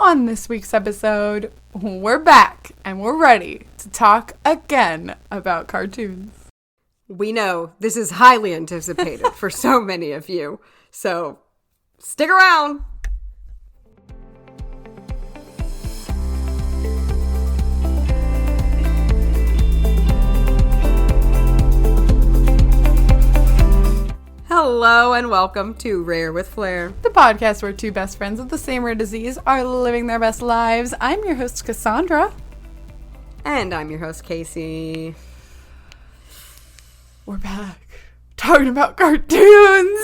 on this week's episode, we're back and we're ready to talk again about cartoons. We know this is highly anticipated for so many of you, so stick around. Hello and welcome to Rare with Flair, the podcast where two best friends with the same rare disease are living their best lives. I'm your host, Cassandra. And I'm your host, Casey. We're back. Talking about cartoons.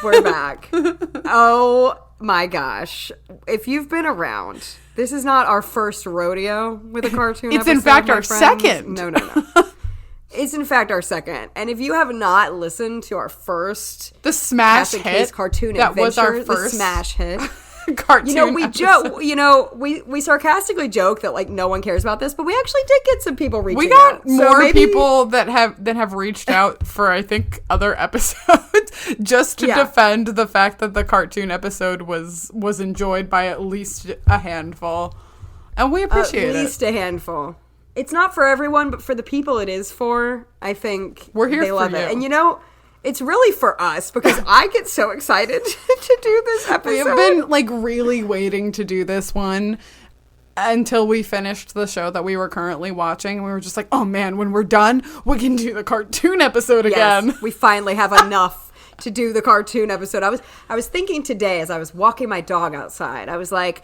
We're back. Oh my gosh. If you've been around, this is not our first rodeo with a cartoon It's episode, in fact my our friends. second. No. It's in fact our second. And if you have not listened to our first The smash Cat and hit. Case cartoon that adventure, was our first the smash hit. cartoon We episode. joke. We sarcastically joke that like no one cares about this, but we actually did get some people reaching out. We got out. more people that have reached out for, I think, other episodes just to defend the fact that the cartoon episode was enjoyed by at least a handful, and we appreciate it. At least a handful. It's not for everyone, but for the people it is for, I think We're here they for love you. it. And it's really for us because I get so excited to do this episode. We have been really waiting to do this one until we finished the show that we were currently watching. And we were just like, oh man, when we're done, we can do the cartoon episode again. Yes, we finally have enough to do the cartoon episode. I was thinking today as I was walking my dog outside, I was like,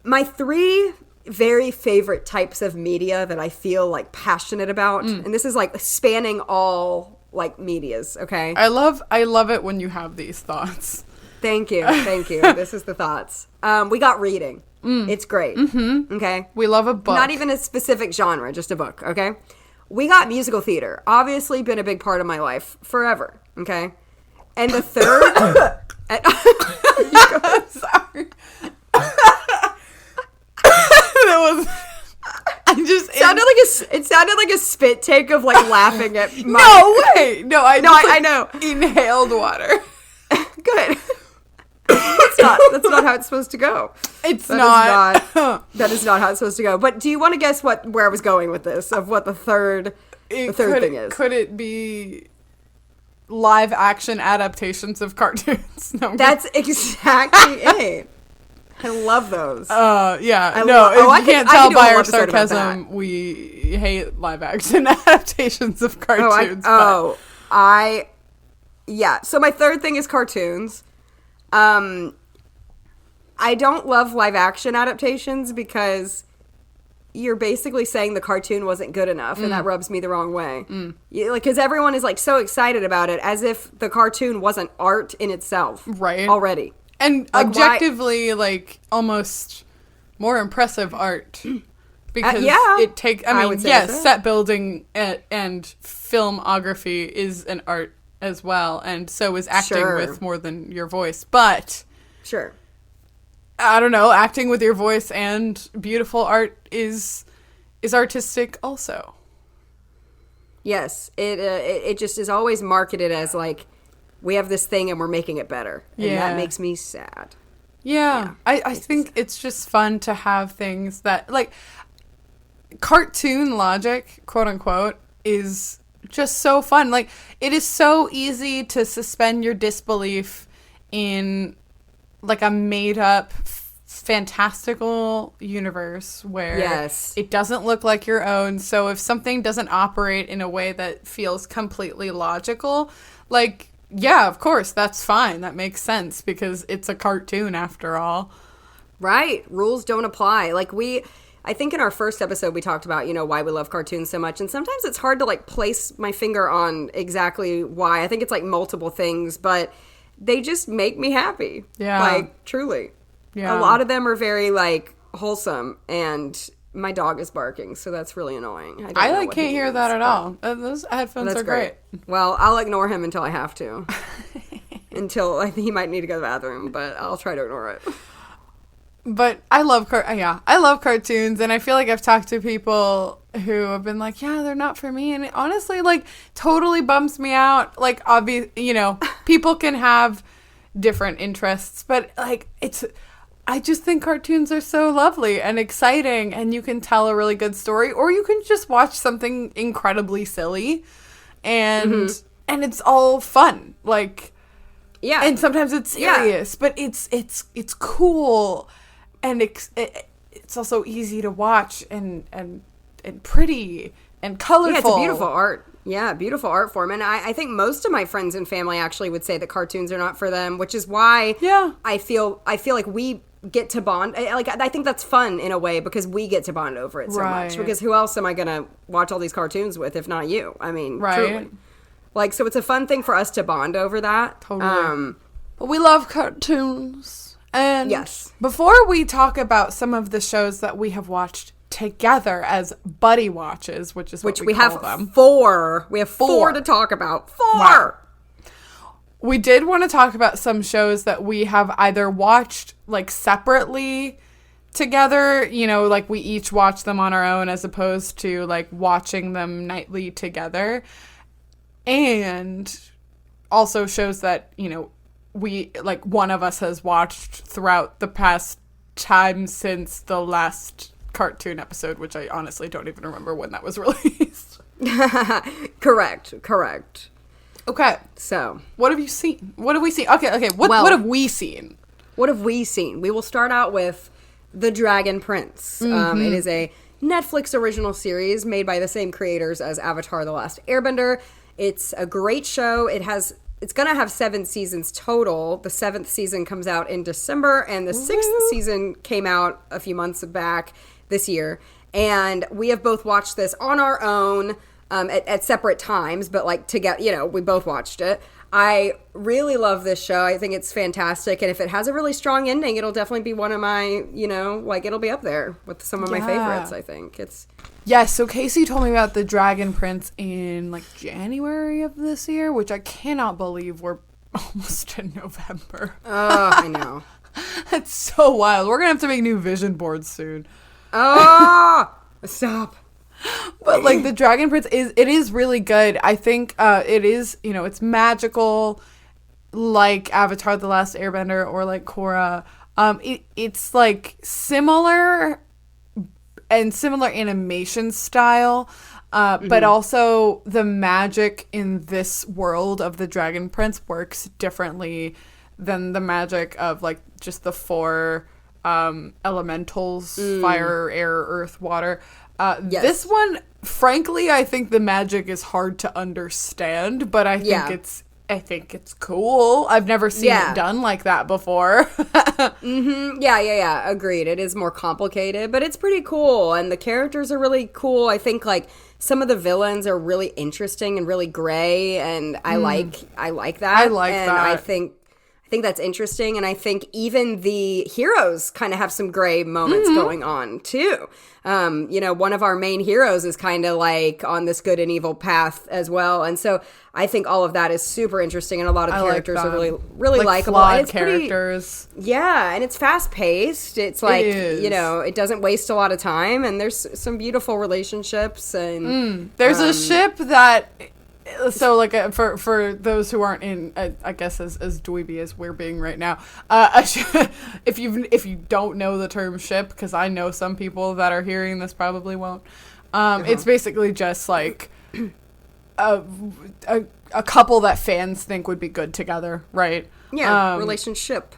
my three very favorite types of media that I feel passionate about, and this is spanning all medias, okay? I love it when you have these thoughts. Thank you. This is the thoughts. We got reading. It's great. Okay? We love a book. Not even a specific genre, just a book, okay? We got musical theater. Obviously been a big part of my life forever, okay? And the third... Sorry. That was... It sounded like a spit take of laughing at my... No way! No, I know. Inhaled water. Good. That's not how it's supposed to go. It's not. That is not how it's supposed to go. But do you want to guess where I was going with this? Of what the third thing is? Could it be live action adaptations of cartoons? No, that's exactly it. I love those. Yeah. I you can't can tell do a by whole our episode about sarcasm, we hate live action adaptations of cartoons. Yeah. So my third thing is cartoons. I don't love live action adaptations because you're basically saying the cartoon wasn't good enough, and that rubs me the wrong way. Because everyone is so excited about it as if the cartoon wasn't art in itself, right? Already. And objectively, almost more impressive art. Because it takes, set building and filmography is an art as well. And so is acting with more than your voice. But, sure, I don't know, acting with your voice and beautiful art is artistic also. Yes, it just is always marketed as we have this thing and we're making it better. And that makes me sad. Yeah. I think it's just fun to have things that, cartoon logic, quote unquote, is just so fun. It is so easy to suspend your disbelief in, a made-up, fantastical universe where it doesn't look like your own. So if something doesn't operate in a way that feels completely logical, yeah, of course, that's fine. That makes sense because it's a cartoon after all. Right. Rules don't apply. I think in our first episode we talked about, why we love cartoons so much. And sometimes it's hard to place my finger on exactly why. I think it's multiple things, but they just make me happy. Yeah. Truly. Yeah. A lot of them are very wholesome, and my dog is barking, so that's really annoying. I can't hear that at all. Those headphones are great. Well, I'll ignore him until I have to. Until he might need to go to the bathroom, but I'll try to ignore it. But I love cartoons, and I feel like I've talked to people who have been like, yeah, they're not for me, and it honestly totally bums me out. People can have different interests, but it's I just think cartoons are so lovely and exciting, and you can tell a really good story, or you can just watch something incredibly silly, and it's all fun. Like, yeah, and sometimes it's serious, but it's cool, and it's also easy to watch and pretty and colorful. Yeah, it's a beautiful art. Yeah, beautiful art form. And I think most of my friends and family actually would say that cartoons are not for them, which is why I feel like we get to bond. I think that's fun in a way because we get to bond over it so much. Because who else am I going to watch all these cartoons with if not you? I mean, truly. Like, so it's a fun thing for us to bond over that. Totally. But we love cartoons. And yes. Before we talk about some of the shows that we have watched together as buddy watches, which is what we call them. We have four to talk about. Four! Wow. We did want to talk about some shows that we have either watched, like, separately together, you know, like we each watch them on our own as opposed to, like, watching them nightly together. And also shows that, you know, we, like, one of us has watched throughout the past time since the last carTWOon episode, which I honestly don't even remember when that was released. Correct. Okay. So, what have you seen? What have we seen? Okay. What have we seen? What have we seen? We will start out with The Dragon Prince. It is a Netflix original series made by the same creators as Avatar: The Last Airbender. It's a great show. It's going to have 7 seasons total. The 7th season comes out in December, and the 6th season came out a few months back this year. And we have both watched this on our own at separate times, but like together, you know, we both watched it. I really love this show. I think it's fantastic. And if it has a really strong ending, it'll definitely be one of my, you know, like it'll be up there with some of my favorites, I think. Yes, so Casey told me about The Dragon Prince in, like, January of this year, which I cannot believe we're almost in November. Oh, I know. That's so wild. We're going to have to make new vision boards soon. Oh, stop. But, like, The Dragon Prince is really good. I think it is, you know, it's magical, like Avatar: The Last Airbender or like Korra. It's, like, similar animation style, but also the magic in this world of the Dragon Prince works differently than the magic of, like, just the 4 elementals, fire, air, earth, water. Yes. This one, frankly, I think the magic is hard to understand, but I think it's cool. I've never seen it done like that before. Yeah. Agreed. It is more complicated, but it's pretty cool. And the characters are really cool. I think, like, some of the villains are really interesting and really gray. And I like that. I like that. I think that's interesting. And I think even the heroes kind of have some gray moments going on too. You know, one of our main heroes is kind of like on this good and evil path as well. And so I think all of that is super interesting, and a lot of characters are really likable. Flawed it's characters. And it's fast paced. It's like, you know, it doesn't waste a lot of time, and there's some beautiful relationships. And there's a ship that, so like for those who aren't in, I guess as dweeby as we're being right now, if you don't know the term ship, because I know some people that are hearing this probably won't. It's basically just like a couple that fans think would be good together, right? Yeah, relationship.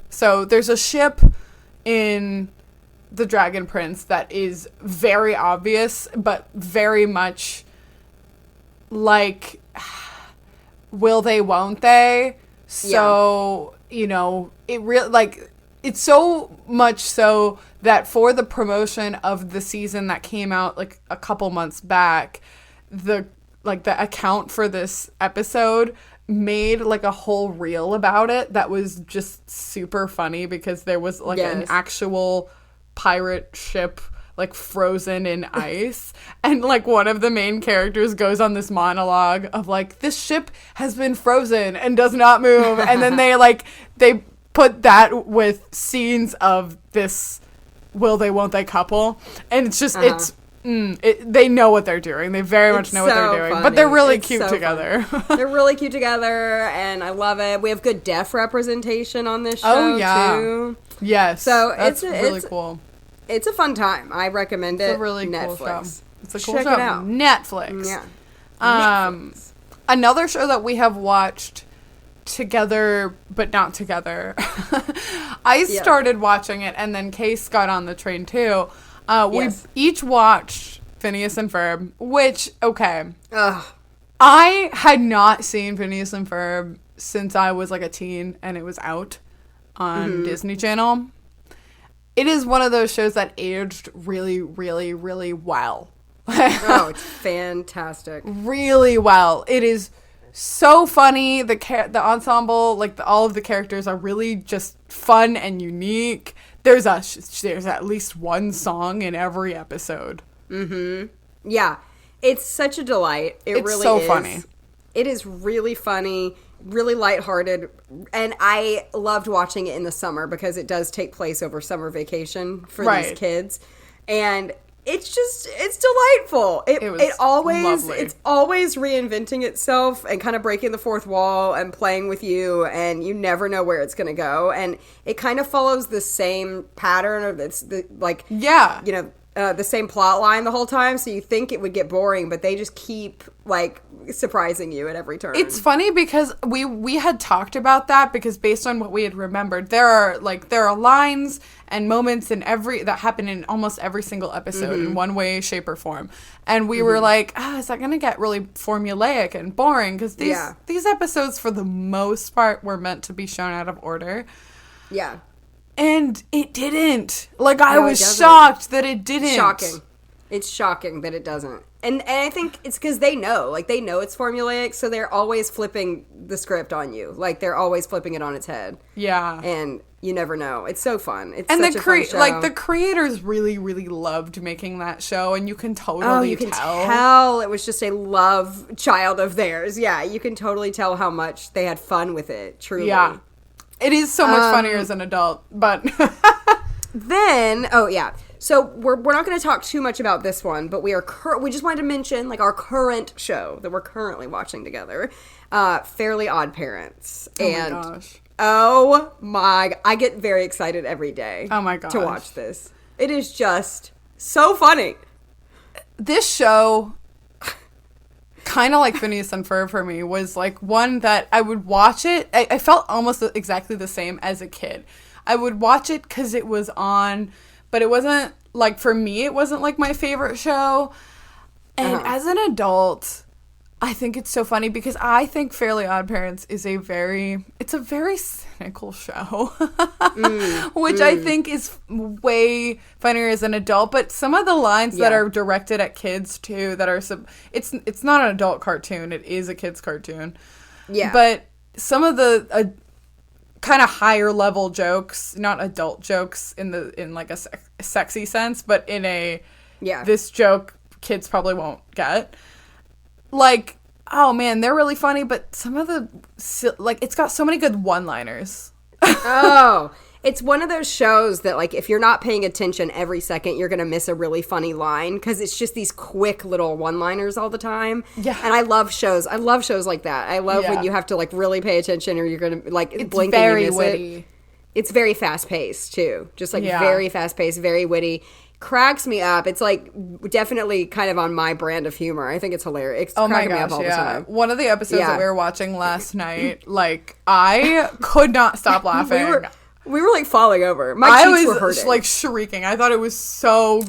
So there's a ship in The Dragon Prince that is very obvious, but very much like, will they, won't they? So, you know, it's so much so that for the promotion of the season that came out like a couple months back, the account for this episode made like a whole reel about it that was just super funny, because there was like an actual pirate ship like frozen in ice, and like one of the main characters goes on this monologue of like, this ship has been frozen and does not move, and then they put that with scenes of this will they won't they couple, and it's just They know what they're doing. They very much know what they're doing. Funny. But they're really It's cute so together. They're really cute together, and I love it. We have good deaf representation on this show, too. Yes. So that's really cool. It's a fun time. I recommend it. It's a really Netflix. cool show. It's a cool Check show. it out. Netflix. Yeah. Netflix. Another show that we have watched together, but not together. I started watching it, and then Case got on the train, too. We each watched Phineas and Ferb, which, okay. Ugh. I had not seen Phineas and Ferb since I was like a teen, and it was out on Disney Channel. It is one of those shows that aged really, really, really well. Oh, it's fantastic. Really well. It is so funny. The ensemble, like all of the characters are really just fun and unique. There's at least one song in every episode. Yeah. It's such a delight. It's really so funny. It is really funny, really lighthearted, and I loved watching it in the summer because it does take place over summer vacation for these kids. And it's delightful. It's always reinventing itself and kind of breaking the fourth wall and playing with you, and you never know where it's going to go. And it kind of follows the same pattern of the same plot line the whole time, so you think it would get boring, but they just keep like surprising you at every turn. It's funny because we had talked about that, because based on what we had remembered, there are lines and moments that happen in almost every single episode in one way, shape, or form, and we were like, is that gonna get really formulaic and boring? Because these episodes, for the most part, were meant to be shown out of order. Yeah. And it didn't. Like, I was shocked that it didn't. Shocking. It's shocking that it doesn't. And I think it's because they know it's formulaic, so they're always flipping the script on you. Like, they're always flipping it on its head. Yeah. And you never know. It's so fun. It's and such a fun show. Like, the creators really, really loved making that show, and you can totally tell it was just a love child of theirs. Yeah, you can totally tell how much they had fun with it, truly. Yeah. It is so much funnier as an adult, but... Then, so we're not going to talk too much about this one, but we just wanted to mention, like, our current show that we're currently watching together, Fairly Odd Parents. My gosh. Oh my, I get very excited every day. Oh my gosh. To watch this. It is just so funny. This show, kind of like Phineas and Ferb for me, was like one that I would watch it. I felt almost exactly the same as a kid. I would watch it because it was on, but it wasn't, like, for me, it wasn't like my favorite show. And as an adult, I think it's so funny because I think Fairly Odd Parents is a very cynical show, which I think is way funnier as an adult. But some of the lines that are directed at kids too, that are it's not an adult cartoon; it is a kids cartoon. Yeah. But some of the kind of higher level jokes, not adult jokes in like a sexy sense, but in a this joke kids probably won't get. Like, oh man, they're really funny, but some of the, like, it's got so many good one-liners. It's one of those shows that, like, if you're not paying attention every second, you're going to miss a really funny line, because it's just these quick little one-liners all the time. Yeah. And I love shows like that. I love when you have to, like, really pay attention, or you're going to, like, blink and you miss witty. It. It's very fast-paced, too. Just, like, very fast-paced, very witty. Cracks me up. It's like definitely kind of on my brand of humor. I think it's hilarious. It's cracking me up all the time. One of the episodes that we were watching last night, like, I could not stop laughing. We were like falling over. My cheeks were hurting. I was like shrieking. I thought it was so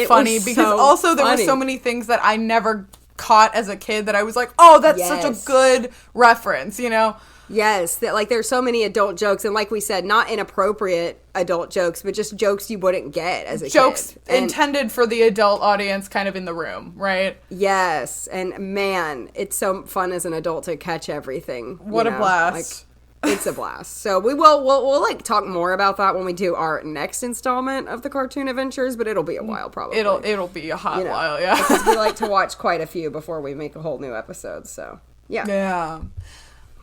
funny because also there were so many things that I never caught as a kid that I was like, oh, that's such a good reference, you know? Yes, that, like, there's so many adult jokes, and like we said, not inappropriate adult jokes, but just jokes you wouldn't get as a kid. Jokes intended for the adult audience kind of in the room, right? Yes, and man, it's so fun as an adult to catch everything. What a blast. Like, it's a blast. So we'll like talk more about that when we do our next installment of the Cartoon Adventures, but it'll be a while probably. It'll be a hot while, yeah. Because we like to watch quite a few before we make a whole new episode, so yeah. Yeah.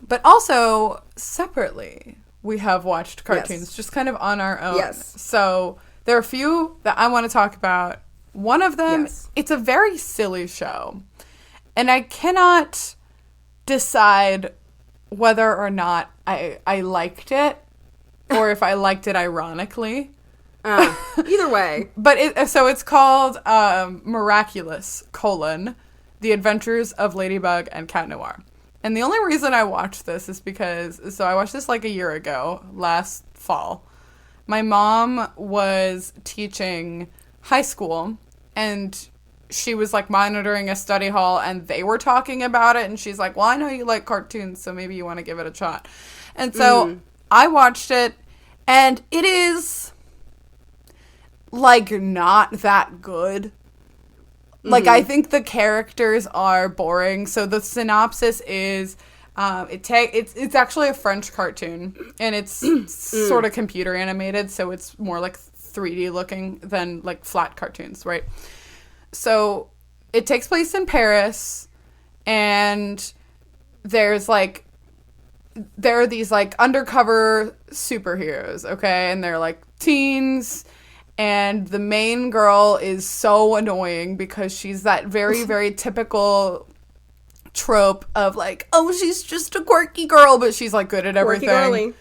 But also, separately, we have watched cartoons just kind of on our own. Yes. So there are a few that I want to talk about, One of them, Yes. it's a very silly show. And I cannot decide whether or not I liked it or if I liked it ironically. Either way. But it's called Miraculous, The Adventures of Ladybug and Cat Noir. And the only reason I watched this is because, so I watched this like a year ago, last fall. My mom was teaching high school, and she was like monitoring a study hall, and they were talking about it, and she's like, well, I know you like cartoons, so maybe you want to give it a shot. And so I watched it, and it is like not that good. Like, I think the characters are boring. So the synopsis is, it's actually a French cartoon, and it's sort of computer animated, so it's more like 3D looking than like flat cartoons, right? So it takes place in Paris, and there are these like undercover superheroes, okay? And they're like teens. And the main girl is so annoying because she's that very, very typical trope of like, oh, she's just a quirky girl, but she's like good at everything. Quirky girly.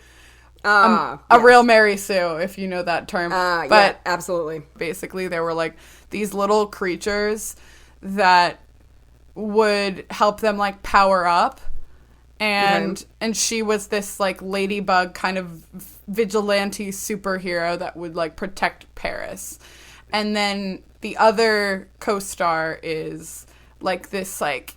A real Mary Sue, if you know that term. But yeah, absolutely. Basically, there were like these little creatures that would help them like power up. And she was this like ladybug kind of vigilante superhero that would like protect Paris. And then the other co-star is like this like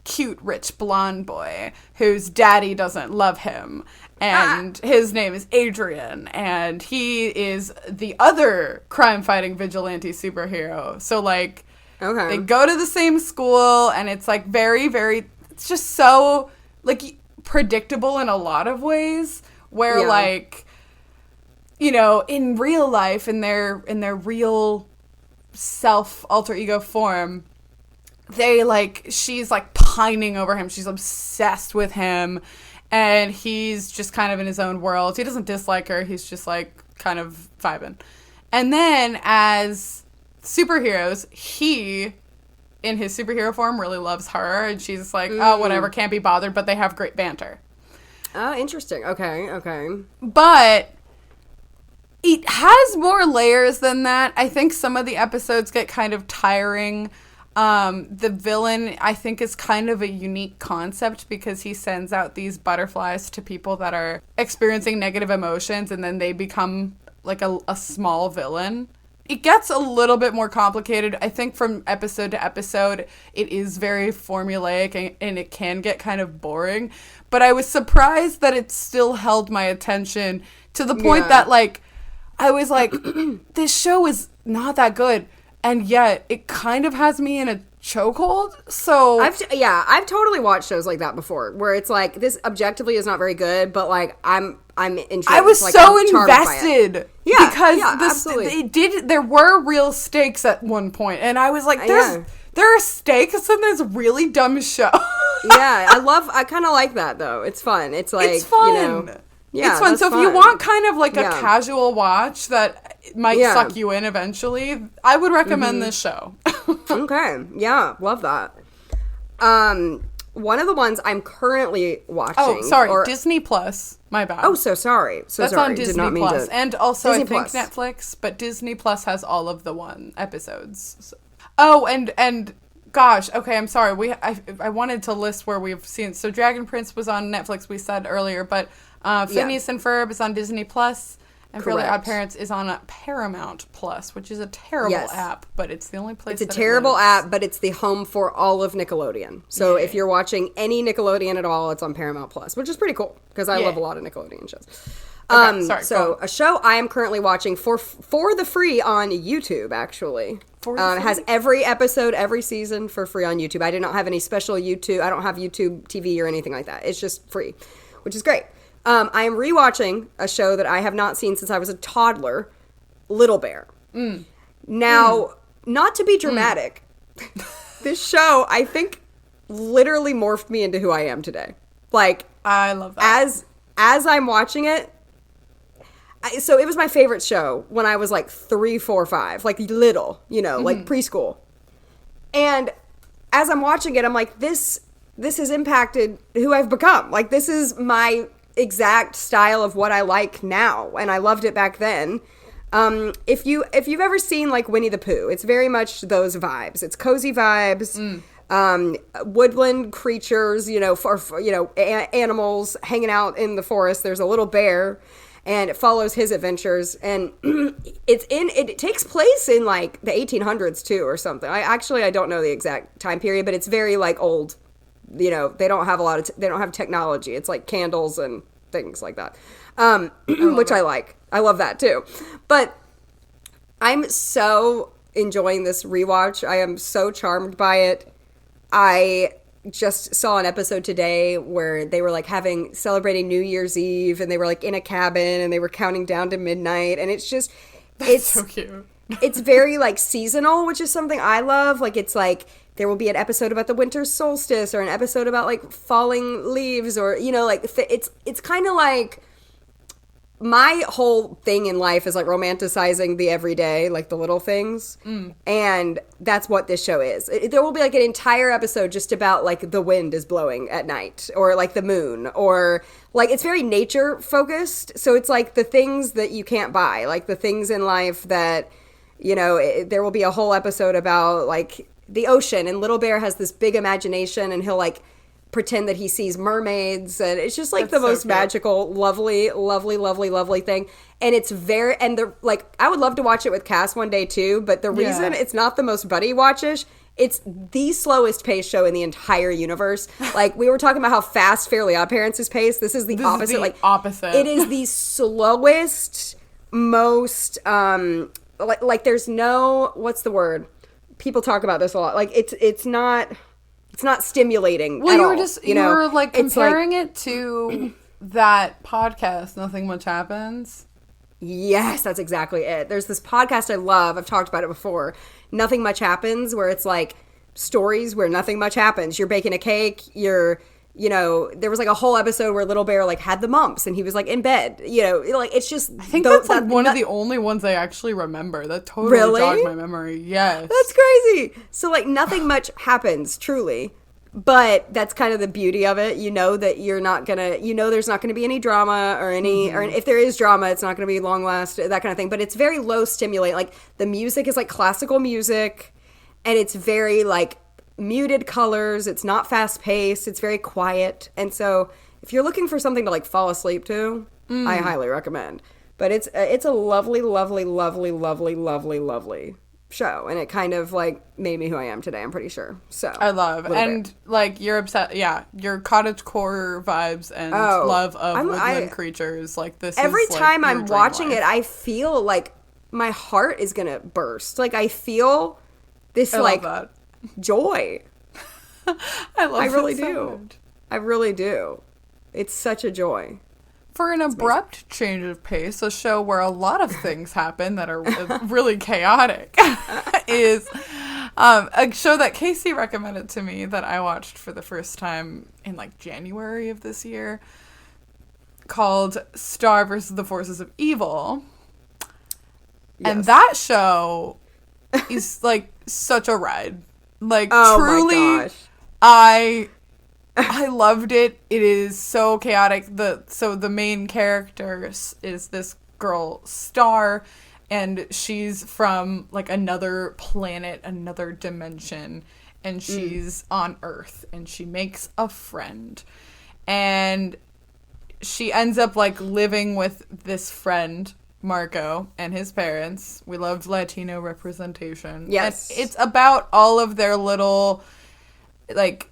cute rich blonde boy whose daddy doesn't love him, and his name is Adrian, and he is the other crime fighting vigilante superhero. So like they go to the same school, and it's like very, very, it's just so like predictable in a lot of ways, where like, you know, in real life, in their real self alter ego form, she's like pining over him, she's obsessed with him, and he's just kind of in his own world. He doesn't dislike her, he's just like kind of vibing. And then as superheroes, he in his superhero form really loves her, and she's like, oh, whatever, can't be bothered, but they have great banter. Oh, interesting. Okay. But it has more layers than that. I think some of the episodes get kind of tiring. The villain, I think, is kind of a unique concept because he sends out these butterflies to people that are experiencing negative emotions, and then they become like a small villain. It gets a little bit more complicated. I think from episode to episode, it is very formulaic, and it can get kind of boring. But I was surprised that it still held my attention to the point that, like, I was like, this show is not that good. And yet, it kind of has me in a chokehold. So I've totally watched shows like that before, where it's like, this objectively is not very good, but like I'm intrigued. I was like, so invested. Yeah, because absolutely. There were real stakes at one point, and I was like, there are stakes in this really dumb show. Yeah, I kind of like that though. It's fun. It's like, it's fun. You know, yeah, it's fun. So if you want kind of like a casual watch that might suck you in eventually, I would recommend this show. Okay. Yeah. Love that. One of the ones I'm currently watching. Oh, sorry. Disney Plus. My bad. Oh, so sorry. That's on Disney Plus. And also Disney I think Plus. Netflix, but Disney Plus has all of the episodes. So. Oh, and gosh, okay, I'm sorry. I wanted to list where we've seen. So Dragon Prince was on Netflix, we said earlier, but Phineas and Ferb is on Disney Plus. And Fairly Odd Parents is on Paramount Plus, which is a terrible app, but it's the only place. It's a terrible app, but it's the home for all of Nickelodeon. So if you're watching any Nickelodeon at all, it's on Paramount Plus, which is pretty cool because I love a lot of Nickelodeon shows. Okay, so a show I am currently watching for the free on YouTube, actually. Has every episode, every season for free on YouTube. I do not have any special YouTube. I don't have YouTube TV or anything like that. It's just free, which is great. I am rewatching a show that I have not seen since I was a toddler, Little Bear. Now, not to be dramatic, this show, I think, literally morphed me into who I am today. Like, I love that. As I'm watching it, So it was my favorite show when I was like 3, 4, 5, like little, like preschool. And as I'm watching it, I'm like, this has impacted who I've become. Like, this is my exact style of what I like now, and I loved it back then. If you've ever seen like Winnie the Pooh, it's very much those vibes. It's cozy vibes, woodland creatures, animals hanging out in the forest. There's a little bear, and it follows his adventures, and it takes place in like the 1800s too, or something. I don't know the exact time period, but it's very like old. They don't have they don't have technology. It's like candles and things like that, which I like. I love that too. But I'm so enjoying this rewatch. I am so charmed by it. I just saw an episode today where they were like celebrating New Year's Eve, and they were like in a cabin and they were counting down to midnight, and it's so cute. It's very like seasonal, which is something I love. Like, it's like there will be an episode about the winter solstice, or an episode about like falling leaves, or it's kind of like, my whole thing in life is like romanticizing the everyday, like the little things. And that's what this show is. There will be like an entire episode just about like the wind is blowing at night, or like the moon, or like it's very nature focused. So it's like the things that you can't buy, like the things in life that, there will be a whole episode about like the ocean, and Little Bear has this big imagination, and he'll like pretend that he sees mermaids, and it's just like the most magical, lovely thing. And it's I would love to watch it with Cass one day too, but the reason it's not the most buddy watchish, it's the slowest paced show in the entire universe. Like, we were talking about how fast Fairly Odd Parents is paced. This is the opposite. Opposite. It is the slowest, most like there's no, what's the word? People talk about this a lot. Like, it's not stimulating at all. You were like comparing it to that podcast, Nothing Much Happens. Yes, that's exactly it. There's this podcast I love. I've talked about it before. Nothing Much Happens, where it's like stories where nothing much happens. You're baking a cake. There was like a whole episode where Little Bear like had the mumps, and he was like in bed. Like, it's just. I think that's like one of the only ones I actually remember. That totally jogged my memory. Yes, that's crazy. So like nothing much happens, truly. But that's kind of the beauty of it. That you're not gonna, there's not gonna be any drama or any, or if there is drama, it's not gonna be long last, that kind of thing. But it's very low stimulate. Like, the music is like classical music, and it's very like muted colors. It's not fast paced. It's very quiet. And so if you're looking for something to like fall asleep to, I highly recommend. But it's a lovely show, and it kind of like made me who I am today, I'm pretty sure. So I love, and like you're obsessed, your cottagecore vibes and love of woodland creatures. Like, this every is, time like, I'm watching it, I feel like my heart is gonna burst. Like, I feel this joy. I really do. I really do. It's such a joy. For an abrupt change of pace, a show where a lot of things happen that are really chaotic is a show that Casey recommended to me that I watched for the first time in like January of this year, called Star versus the Forces of Evil. Yes. And that show is like such a ride. Like, truly, my gosh. I loved it. It is so chaotic. So the main character is this girl, Star, and she's from like another planet, another dimension, and she's on Earth, and she makes a friend. And she ends up like living with this friend, Marco, and his parents. We loved Latino representation. Yes. And it's about all of their little, like,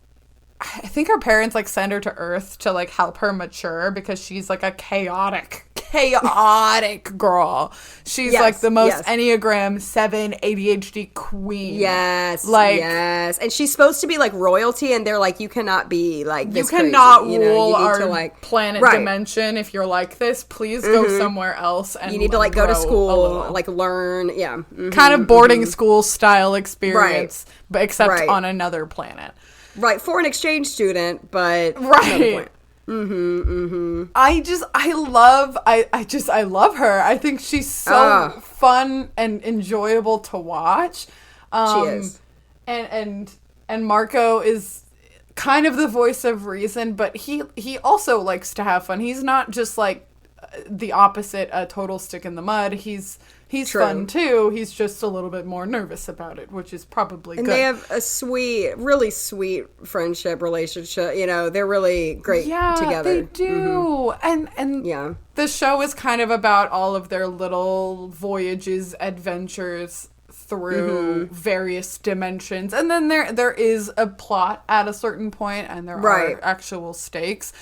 I think her parents like send her to Earth to like help her mature, because she's like a chaotic girl. She's like the most Enneagram 7 ADHD queen. Yes. And she's supposed to be like royalty, and they're like, you cannot be like this. You cannot crazy. rule our planet dimension if you're like this. Please go somewhere else, and you need to like go to school, like learn. Yeah. Kind of boarding school style experience, but except on another planet. Right, for an exchange student, but right. I love her. I think she's so fun and enjoyable to watch. She is. And Marco is kind of the voice of reason, but he also likes to have fun. He's not just like the opposite, a total stick in the mud. He's True. fun too. He's just a little bit more nervous about it, which is probably and good. They have a sweet, really sweet friendship relationship. You know, they're really great together. They do. And yeah. The show is kind of about all of their little voyages, adventures through various dimensions. And then there is a plot at a certain point, and there are actual stakes.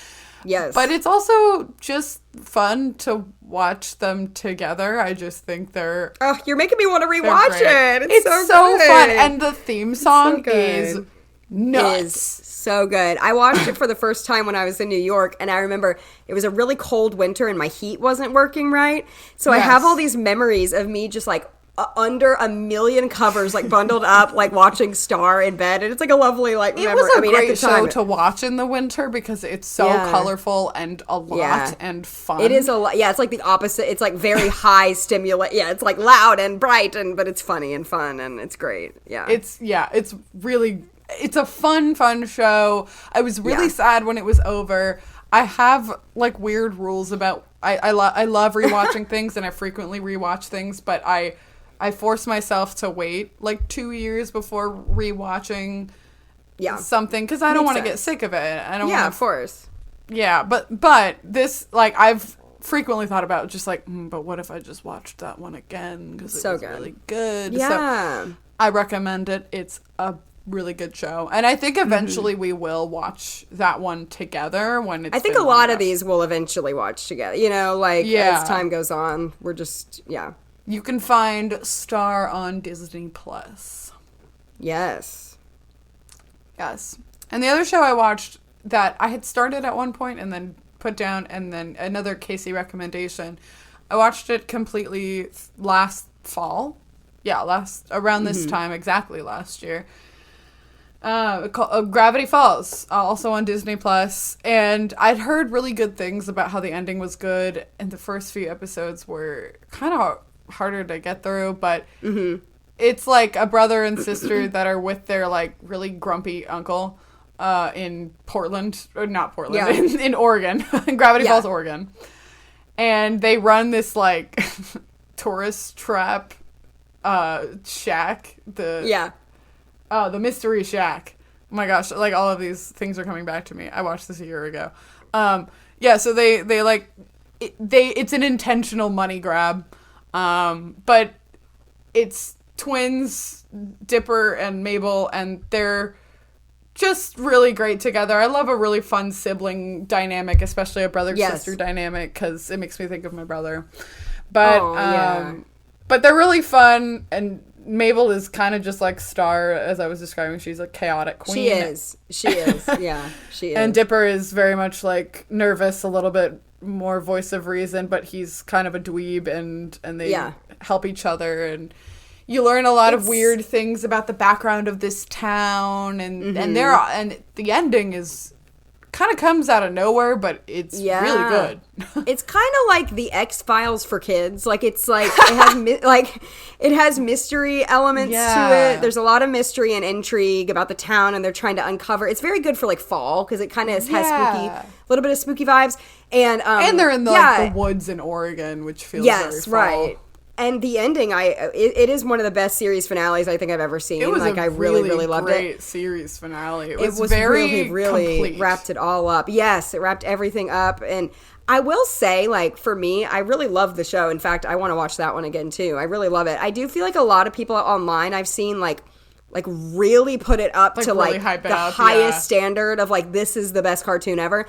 Yes. But it's also just fun to watch them together. I just think they're... Oh, you're making me want to rewatch it. It's so good. fun. And the theme song is nuts. It is so good. I watched it for the first time when I was in New York, and I remember it was a really cold winter and my heat wasn't working right. So I have all these memories of me just like under a million covers, like bundled up, like watching Star in bed, and it's like a lovely like memory. It was a great show to watch in the winter because it's so colorful and a lot and fun. It is a lot. Yeah, it's like the opposite. It's like very high stimulate. Yeah, it's like loud and bright, but it's funny and fun, and it's great. Yeah, it's a fun show. I was really sad when it was over. I have like weird rules about I love rewatching things, and I frequently rewatch things, but I force myself to wait like 2 years before rewatching something because I don't want to get sick of it. I don't. Yeah, of course. Yeah, but this, like, I've frequently thought about just like, but what if I just watched that one again because it was really good. Yeah, so I recommend it. It's a really good show, and I think eventually we will watch that one together when it's. I think a lot of these we'll eventually watch together. You know, like as time goes on, we're just You can find Star on Disney Plus. Yes. And the other show I watched that I had started at one point and then put down, and then another Casey recommendation. I watched it completely last fall. Yeah, around this time, exactly last year. Called Gravity Falls, also on Disney Plus, and I'd heard really good things about how the ending was good, and the first few episodes were kind of harder to get through, but it's like a brother and sister that are with their like really grumpy uncle in Portland, or not Portland, in Oregon, in Gravity Falls, Oregon, and they run this like tourist trap shack, the Mystery Shack. Oh my gosh, like all of these things are coming back to me. I watched this a year ago. So they like it's an intentional money grab. But it's twins, Dipper and Mabel, and they're just really great together. I love a really fun sibling dynamic, especially a brother-sister dynamic, because it makes me think of my brother. But, but they're really fun, and Mabel is kind of just like Star, as I was describing. She's a chaotic queen. She is. Yeah, she is. And Dipper is very much like nervous, a little bit more voice of reason, but he's kind of a dweeb, and they help each other, and you learn a lot of weird things about the background of this town, and the ending is kind of comes out of nowhere, but it's really good. It's kind of like the X-Files for kids. Like it's like it has mystery elements to it. There's a lot of mystery and intrigue about the town, and they're trying to uncover. It's very good for like fall because it kind of has spooky, little bit of spooky vibes, and they're in the woods in Oregon, which feels very fall. Right. And the ending, it is one of the best series finales I think I've ever seen. It was I really loved it. Great series finale. It was very really complete. Wrapped it all up. Yes, it wrapped everything up. And I will say, like, for me, I really love the show. In fact, I want to watch that one again too. I really love it. I do feel like a lot of people online I've seen like really put it up to really like the highest standard of like this is the best cartoon ever.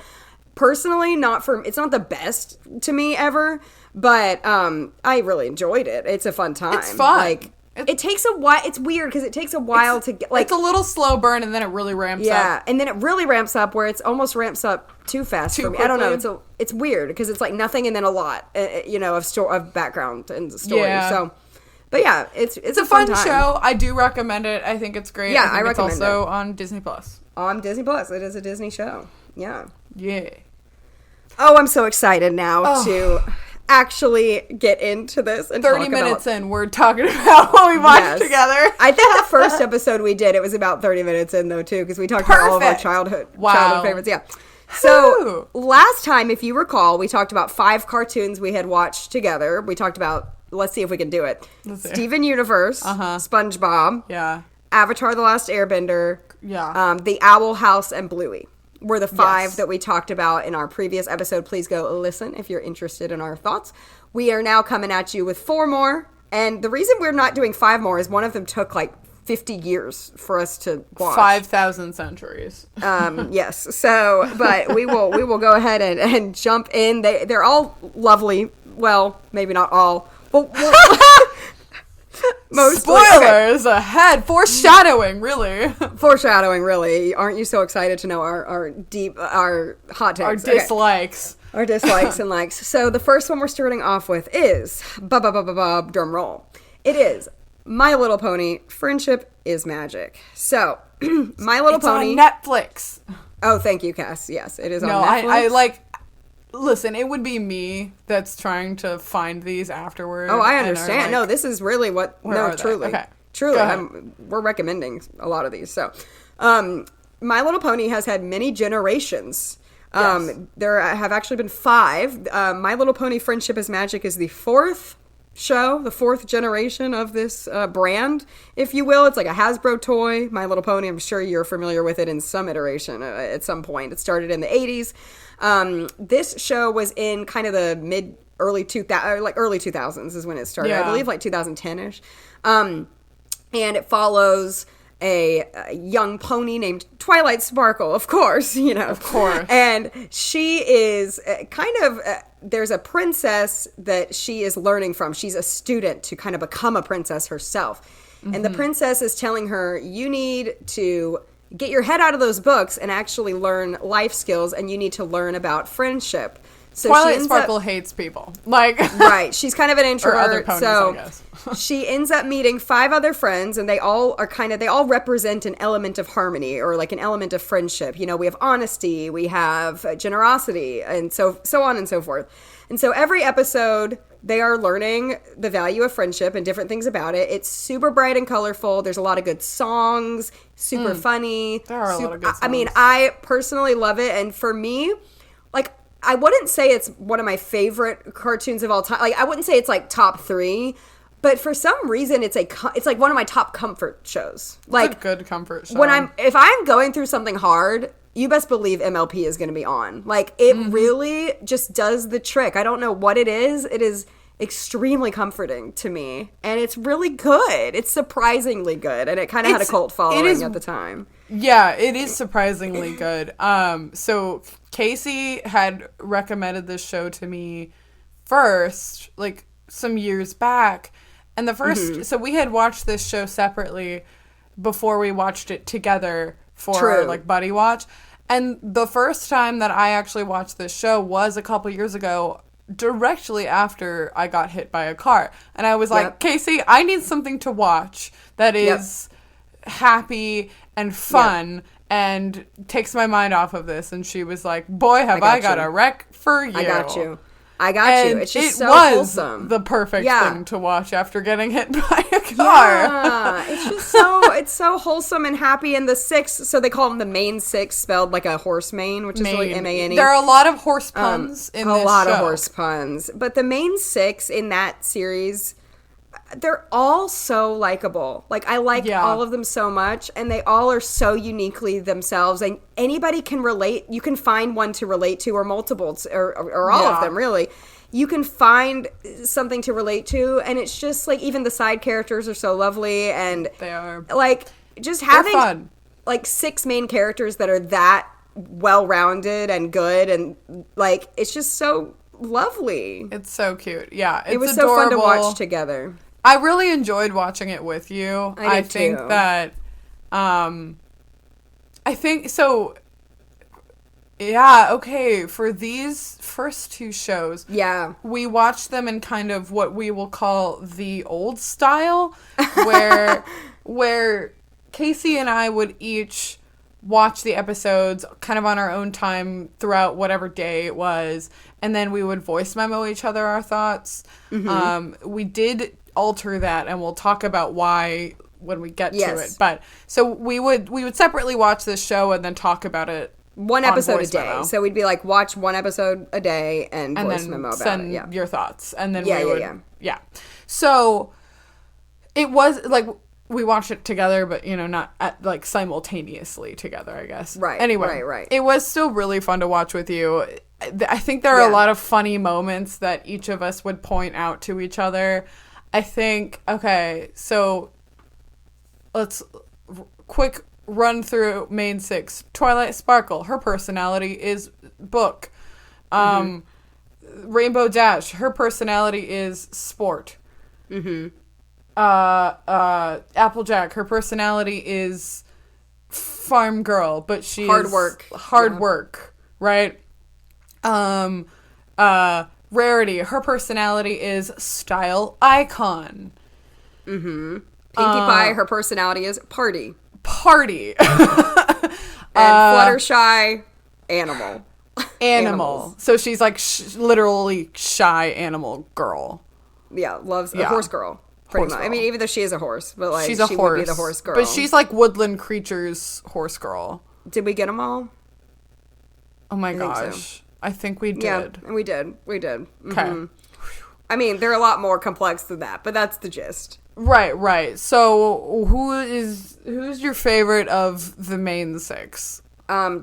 Personally, it's not the best to me ever, but I really enjoyed it. It's a fun time. It's fun. Like it takes a while. It's weird because it takes a while to get like it's a little slow burn, and then it really ramps up. Yeah, and then it really ramps up where it's almost ramps up too fast for me. Quickly. I don't know. It's weird because it's like nothing and then a lot, of background and story. Yeah. So. But yeah, it's a fun time. show. I do recommend it. I think it's great. Yeah, I recommend it's also on Disney Plus. On Disney Plus. It is a Disney show. Yeah. Yeah. Oh, I'm so excited now to actually get into this and 30 minutes in, we're talking about what we watched together. I think the first episode we did, it was about 30 minutes in, though, too, because we talked about all of our childhood favorites. Yeah. So, last time, if you recall, we talked about 5 cartoons we had watched together. We talked about, let's see if we can do it, Steven Universe, SpongeBob, Avatar The Last Airbender, The Owl House, and Bluey. Were the 5 that we talked about in our previous episode. Please go listen if you're interested in our thoughts. We are now coming at you with 4 more. And the reason we're not doing 5 more is one of them took like 50 years for us to watch. 5,000 centuries. Yes. So, but we will go ahead and jump in. They're all lovely. Well, maybe not all. But spoilers ahead. Foreshadowing, really. Foreshadowing, really. Aren't you so excited to know our hot takes? Our dislikes. Okay. Our dislikes and likes. So the first one we're starting off with is, drum roll. It is My Little Pony, Friendship is Magic. So, My Little Pony. It's on Netflix. Oh, thank you, Cass. Yes, it is on Netflix. I like... Listen, it would be me that's trying to find these afterwards. Oh, I understand. No, this is really what... No, truly. Okay. Truly. We're recommending a lot of these. So, My Little Pony has had many generations. There have actually been 5. My Little Pony Friendship is Magic is the 4th show, the 4th generation of this brand, if you will. It's like a Hasbro toy. My Little Pony, I'm sure you're familiar with it in some iteration at some point. It started in the 80s. This show was in kind of the early 2000s is when it started. I believe like 2010-ish. And it follows a young pony named Twilight Sparkle, of course, you know. Of course. And she is there's a princess that she is learning from. She's a student to kind of become a princess herself. Mm-hmm. And the princess is telling her, you need to get your head out of those books and actually learn life skills, and you need to learn about friendship. So Twilight Sparkle hates people. Right. She's kind of an introvert. Or other ponies, I guess. She ends up meeting 5 other friends, and they all represent an element of harmony or like an element of friendship. You know, we have honesty, we have generosity, and so on and so forth. And so every episode, they are learning the value of friendship and different things about it. It's super bright and colorful. There's a lot of good songs, super funny. There are a lot of good songs. I mean, I personally love it. And for me, like, I wouldn't say it's one of my favorite cartoons of all time. Like, I wouldn't say it's like top 3, but for some reason it's like one of my top comfort shows. Like, it's a good comfort show. If I'm going through something hard, you best believe MLP is going to be on. Like, it really just does the trick. I don't know what it is. It is extremely comforting to me, and it's really good. It's surprisingly good, and it kind of had a cult following at the time. Yeah, it is surprisingly good. So Casey had recommended this show to me first, like some years back, and the first, so we had watched this show separately before we watched it together for our, like, buddy watch. And the first time that I actually watched this show was a couple years ago, directly after I got hit by a car. And I was like, Casey, I need something to watch that is happy and fun and takes my mind off of this. And she was like, boy, have I got a rec for you. I got you. It's just so wholesome. The perfect thing to watch after getting hit by a car. Yeah, it's just it's so wholesome and happy. And the 6, so they call them the main 6, spelled like a horse mane, which is really M-A-N-E. There are a lot of horse puns in this show. A lot of horse puns. But the main 6 in that series, they're all so likable. Like, I like all of them so much, and they all are so uniquely themselves, and anybody can relate. You can find one to relate to, or multiples, or all of them, really. You can find something to relate to, and it's just, like, even the side characters are so lovely, and they are. Like, just having, like, 6 main characters that are that well-rounded and good, and, like, it's just so lovely. It's so cute. Yeah, it's It was adorable. so fun to watch together. I really enjoyed watching it with you. I think too. that, I think, so, yeah, okay, for these first 2 shows, we watched them in kind of what we will call the old style, where Casey and I would each watch the episodes kind of on our own time throughout whatever day it was, and then we would voice memo each other our thoughts. We did alter that, and we'll talk about why when we get to it. But so we would separately watch this show and then talk about it. One episode a day. Memo. So we'd be like, watch one episode a day and voice memo about send it. your thoughts. And then Yeah. So it was like we watched it together, but not like simultaneously together, I guess. Right. Anyway, Right. It was still really fun to watch with you. I think there are a lot of funny moments that each of us would point out to each other. I think, okay, so let's quick run through main 6. Twilight Sparkle, her personality is book. Rainbow Dash, her personality is sport. Applejack, her personality is farm girl, but she's hard work, right? Rarity, her personality is style icon. Pinkie Pie, her personality is party. And Fluttershy, animal. So she's like literally shy animal girl. Yeah, loves a horse girl. Pretty much. I mean, even though she is a horse, but like she would be the horse girl. But she's like Woodland Creatures horse girl. Did we get them all? Oh my gosh. I think we did. Yeah, we did. Okay. I mean, they're a lot more complex than that, but that's the gist. Right. So who's your favorite of the main 6?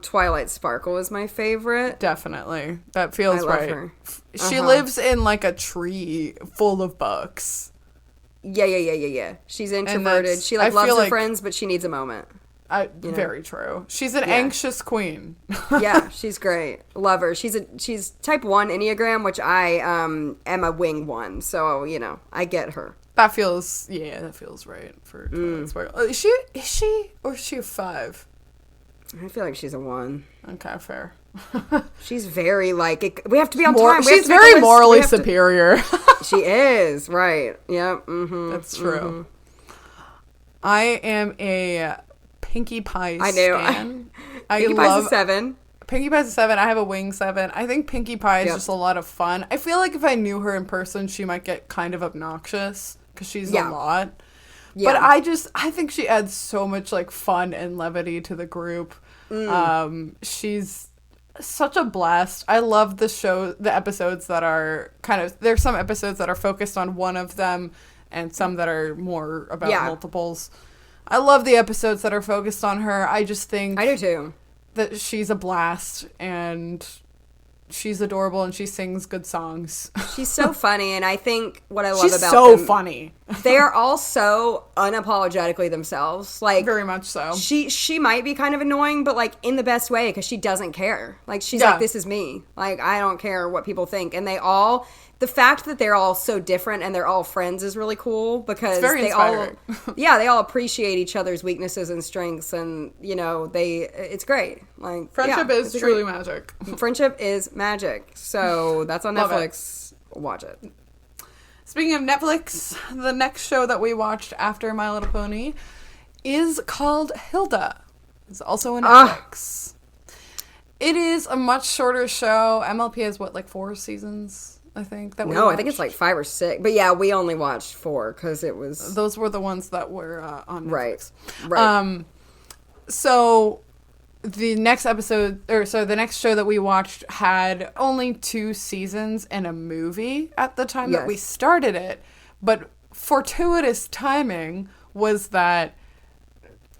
Twilight Sparkle is my favorite. Definitely. That feels right. Her. She lives in like a tree full of books. Yeah. She's introverted. She loves her friends, but she needs a moment. Very true. She's an anxious queen. Yeah, she's great. Love her. She's type 1 Enneagram, which I am a wing 1, so I get her. That feels right for Twilight Sparkle. Is she or is she a 5? I feel like she's a 1. Okay, fair. She's very we have to be on time. She's very morally superior. She is, right. Yep. That's true. I am a Pinkie Pie stan. Pinkie Pie's a 7. Pinkie Pie's a 7. I have a wing 7. I think Pinkie Pie is just a lot of fun. I feel like if I knew her in person, she might get kind of obnoxious because she's a lot. Yeah. But I think she adds so much like fun and levity to the group. She's such a blast. I love the episodes that are there's some episodes that are focused on one of them and some that are more about multiples. I love the episodes that are focused on her. I just think I do too. That she's a blast and she's adorable and she sings good songs. She's so funny, and I think what I love about them... She's so funny. They are all so unapologetically themselves. Like, very much so. She might be kind of annoying, but like in the best way, because she doesn't care. Like, she's like, this is me. Like, I don't care what people think. And the fact that they're all so different and they're all friends is really cool, because they all appreciate each other's weaknesses and strengths, and it's great. Like, friendship is truly magic. Friendship is magic. So that's on Netflix. Watch it. Speaking of Netflix, the next show that we watched after My Little Pony is called Hilda. It's also on Netflix. It is a much shorter show. MLP has 4 seasons? I think that I think it's like 5 or 6. But yeah, we only watched 4 because it was... Those were the ones that were on Netflix. Right. So the next the next show that we watched had only 2 seasons and a movie at the time that we started it. But fortuitous timing was that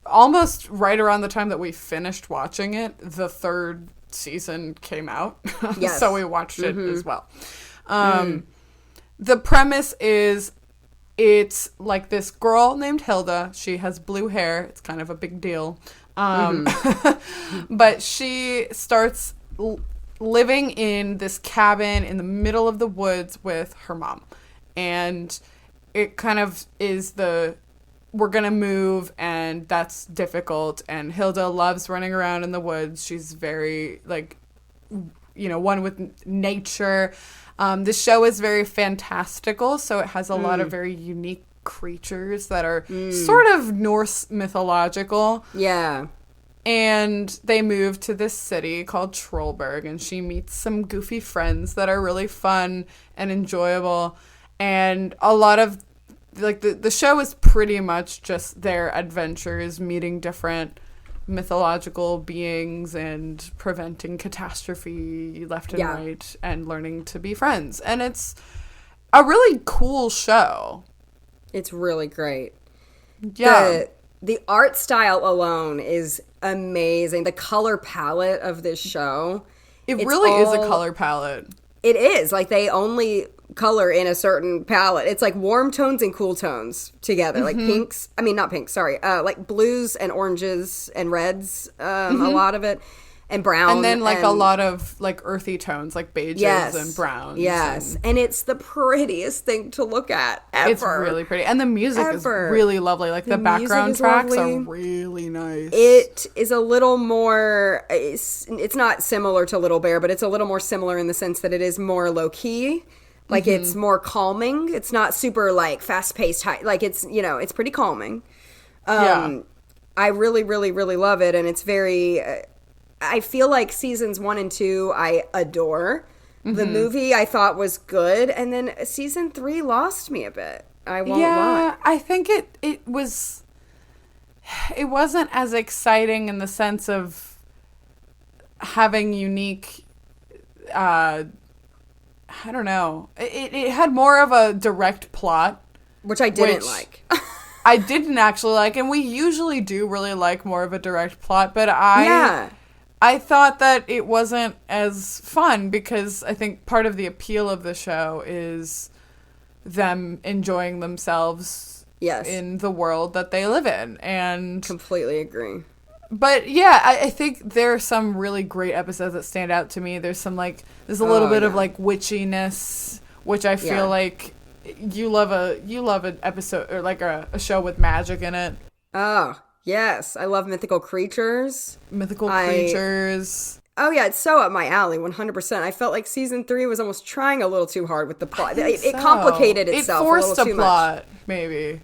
almost right around the time that we finished watching it, the 3rd season came out. Yes. So we watched it as well. The premise is it's like this girl named Hilda. She has blue hair. It's kind of a big deal. But she starts living in this cabin in the middle of the woods with her mom. And it kind of is we're going to move, and that's difficult. And Hilda loves running around in the woods. She's very, one with nature. This show is very fantastical, so it has a lot of very unique creatures that are sort of Norse mythological. Yeah. And they move to this city called Trollberg, and she meets some goofy friends that are really fun and enjoyable. And a lot of, like, the show is pretty much just their adventures, meeting different mythological beings and preventing catastrophe left and right, and learning to be friends. And it's a really cool show. It's really great. Yeah. The art style alone is amazing. The color palette of this show. It really is a color palette. It is. Like, they only color in a certain palette. It's like warm tones and cool tones together. Like pinks. I mean, not pinks, sorry. Like blues and oranges and reds, a lot of it. And brown. And then, like, a lot of, like, earthy tones, like beiges and browns. Yes. And it's the prettiest thing to look at ever. It's really pretty. And the music is really lovely. Like, the background tracks are really nice. It is a little more, it's not similar to Little Bear, but it's a little more similar in the sense that it is more low-key. Like, it's more calming. It's not super, like, fast-paced high. Like, it's, you know, it's pretty calming. I really, really, really love it. And it's very... I feel like seasons 1 and 2 I adore. The movie I thought was good, and then season 3 lost me a bit. I won't lie. I think it wasn't as exciting in the sense of having unique I don't know. It had more of a direct plot, which I didn't like. I didn't actually like, and we usually do really like more of a direct plot, but I thought that it wasn't as fun because I think part of the appeal of the show is them enjoying themselves in the world that they live in. And completely agree. But yeah, I think there are some really great episodes that stand out to me. There's some there's a little bit of like witchiness, which I feel like you love an episode or like a show with magic in it. Oh, yes, I love mythical creatures. Oh, yeah, it's so up my alley, 100%. I felt like season 3 was almost trying a little too hard with the plot. It complicated itself a little too much. It forced a plot, maybe.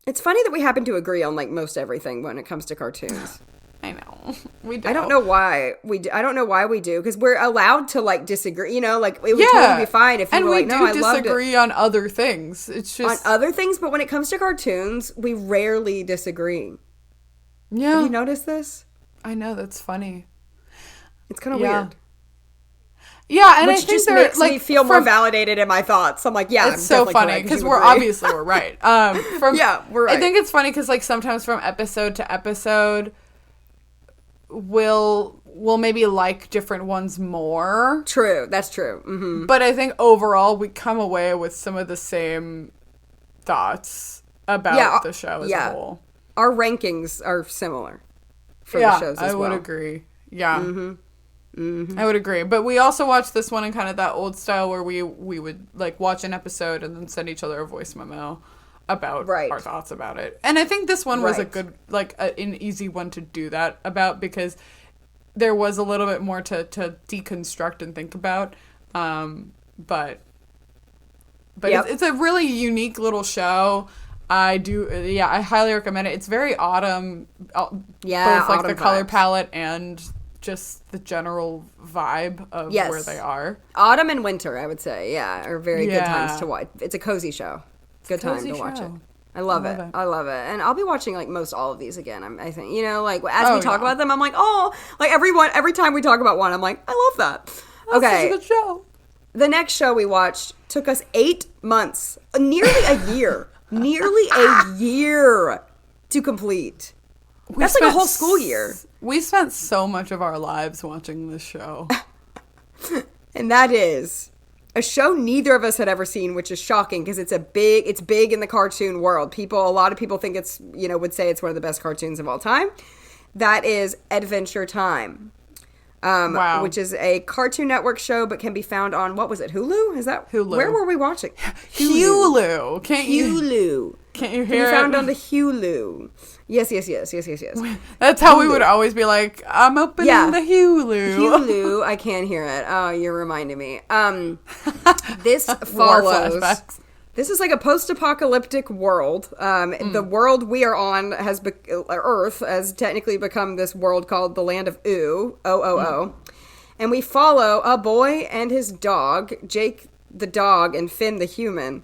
It's funny that we happen to agree on, like, most everything when it comes to cartoons. I know. We do. I don't know why we do. I don't know why we do, because we're allowed to, like, disagree. You know, like, it would totally be fine if you were like, no, I loved it. And we do disagree on other things. It's just... On other things, but when it comes to cartoons, we rarely disagree. Yeah. Have you noticed this? I know, that's funny. It's kind of weird. Yeah, and which I think just makes me feel more validated in my thoughts. I'm like, yeah, it's so funny because we're right. We're right. I think it's funny because like sometimes from episode to episode, we'll maybe like different ones more. True, that's true. Mm-hmm. But I think overall we come away with some of the same thoughts about the show as a whole. Our rankings are similar for the shows as well. I would agree. Yeah. Mm-hmm. Mm-hmm. I would agree. But we also watched this one in kind of that old style where we would like watch an episode and then send each other a voice memo about our thoughts about it. And I think this one was a good, like an easy one to do that about because there was a little bit more to deconstruct and think about. But it's a really unique little show. I highly recommend it. It's very autumn. Both like the color palette and just the general vibe of where they are. Autumn and winter, I would say, are very good times to watch. It's a cozy show. Good time to watch it. I love it. I love it. And I'll be watching like most all of these again. I think, you know, like as we talk about them, I'm like, oh, like every time we talk about one, I'm like, I love that. Okay. That's such a good show. The next show we watched took us 8 months, nearly a year. Nearly a year to complete. That's like a whole school year. We spent so much of our lives watching this show. And that is a show neither of us had ever seen, which is shocking because it's big in the cartoon world. A lot of people think it's, you know, would say it's one of the best cartoons of all time. That is Adventure Time. Which is a Cartoon Network show, but can be found on, what was it, Hulu? Is that Hulu? Where were we watching? Hulu. Can't you hear it? Found on the Hulu. Yes. That's how we would always be like, I'm opening the Hulu. Hulu, I can't hear it. Oh, you're reminding me. This follows. This is like a post-apocalyptic world. The world we are on Earth has technically become this world called the Land of Oo, O-O-O. And we follow a boy and his dog, Jake the dog and Finn the human,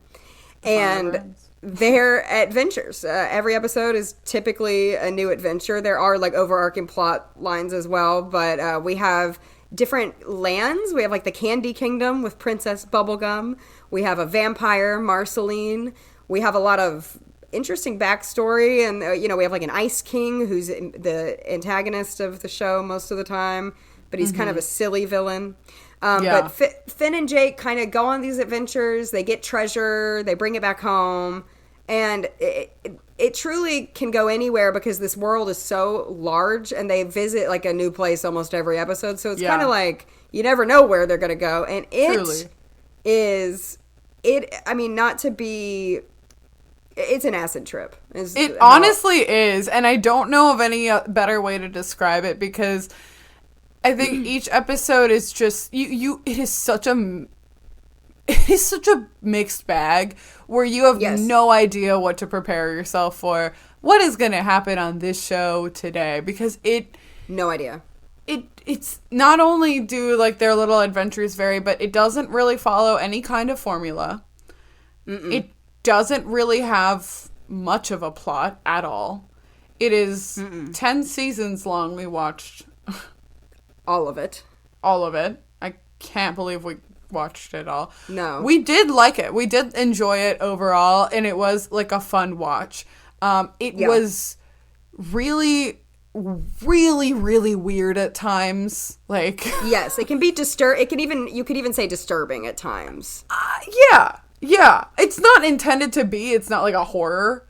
and their adventures. Every episode is typically a new adventure. There are like overarching plot lines as well, but we have different lands. We have like the Candy Kingdom with Princess Bubblegum. We have a vampire, Marceline. We have a lot of interesting backstory, and we have like an Ice King who's the antagonist of the show most of the time, but he's kind of a silly villain. But Finn and Jake kind of go on these adventures. They get treasure. They bring it back home. And it truly can go anywhere because this world is so large, and they visit like a new place almost every episode. So it's kind of like you never know where they're going to go. And it's an acid trip. It honestly is. And I don't know of any better way to describe it, because I think each episode is just it is such a mixed bag where you have no idea what to prepare yourself for. What is going to happen on this show today? Because no idea. It's not only do like their little adventures vary, but it doesn't really follow any kind of formula. It doesn't really have much of a plot at all. It is 10 seasons long. We watched all of it. I can't believe we watched it all. No. We did like it. We did enjoy it overall, and it was like a fun watch. It was really, really, really weird at times. Like, yes, it can be you could even say disturbing at times. Yeah. It's not intended to be. It's not like a horror.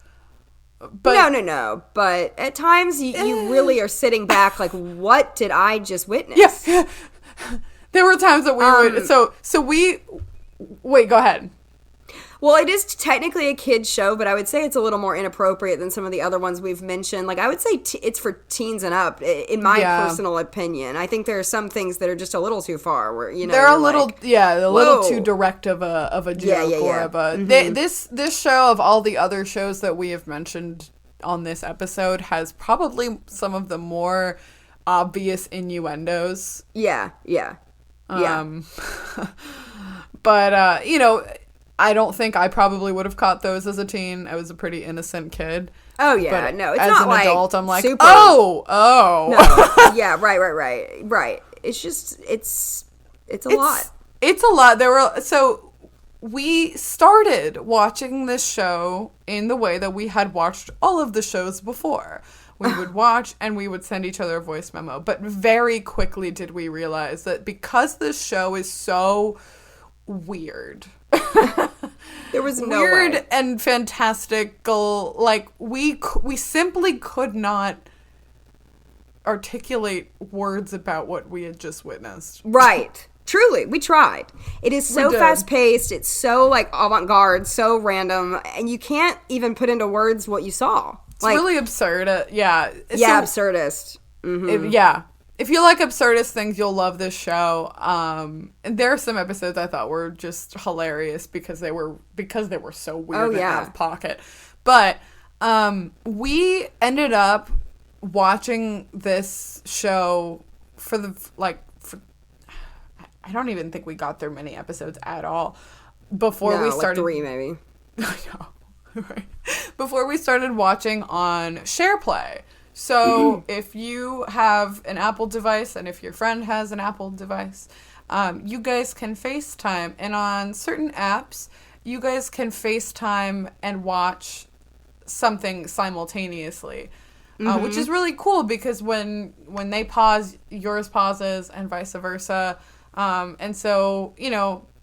But no. But at times you really are sitting back like, what did I just witness? Yeah. There were times that we were... Wait, go ahead. Well, it is technically a kid's show, but I would say it's a little more inappropriate than some of the other ones we've mentioned. Like, I would say it's for teens and up, in my personal opinion. I think there are some things that are just a little too far. Where they're a little, a little too direct of a joke or of a. This show, of all the other shows that we have mentioned on this episode, has probably some of the more obvious innuendos. Yeah. But I don't think I probably would have caught those as a teen. I was a pretty innocent kid. Oh yeah, but no, it's as not an like adult, I'm like, super... oh. No, yeah, right. It's just it's a lot. It's a lot. We started watching this show in the way that we had watched all of the shows before. We would watch and we would send each other a voice memo. But very quickly did we realize that because this show is so weird. There was no weird way. And fantastical. Like, we simply could not articulate words about what we had just witnessed. Right. Truly, we tried. It is so fast-paced. It's so, like, avant-garde, so random, and you can't even put into words what you saw. It's really absurd. Absurdist. Mm-hmm. If you like absurdist things, you'll love this show. And there are some episodes I thought were just hilarious because they were so weird and out of pocket. But we ended up watching this show I don't even think we got through many episodes at all before we started. Like 3 maybe. I know. Right. Before we started watching on SharePlay. So if you have an Apple device and if your friend has an Apple device, you guys can FaceTime. And on certain apps, you guys can FaceTime and watch something simultaneously. Which is really cool because when they pause, yours pauses and vice versa. And so,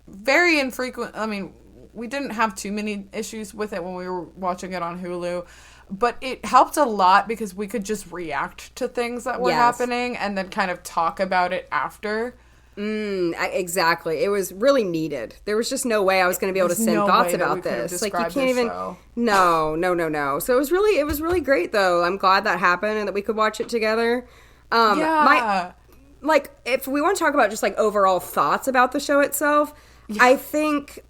very infrequent. I mean, we didn't have too many issues with it when we were watching it on Hulu, but it helped a lot because we could just react to things that were happening and then kind of talk about it after. Exactly. It was really needed. There was just no way I was going to be able to send thoughts about this. Like, you can't even. Show. No. So it was really great though. I'm glad that happened and that we could watch it together. If we want to talk about just like overall thoughts about the show itself, I think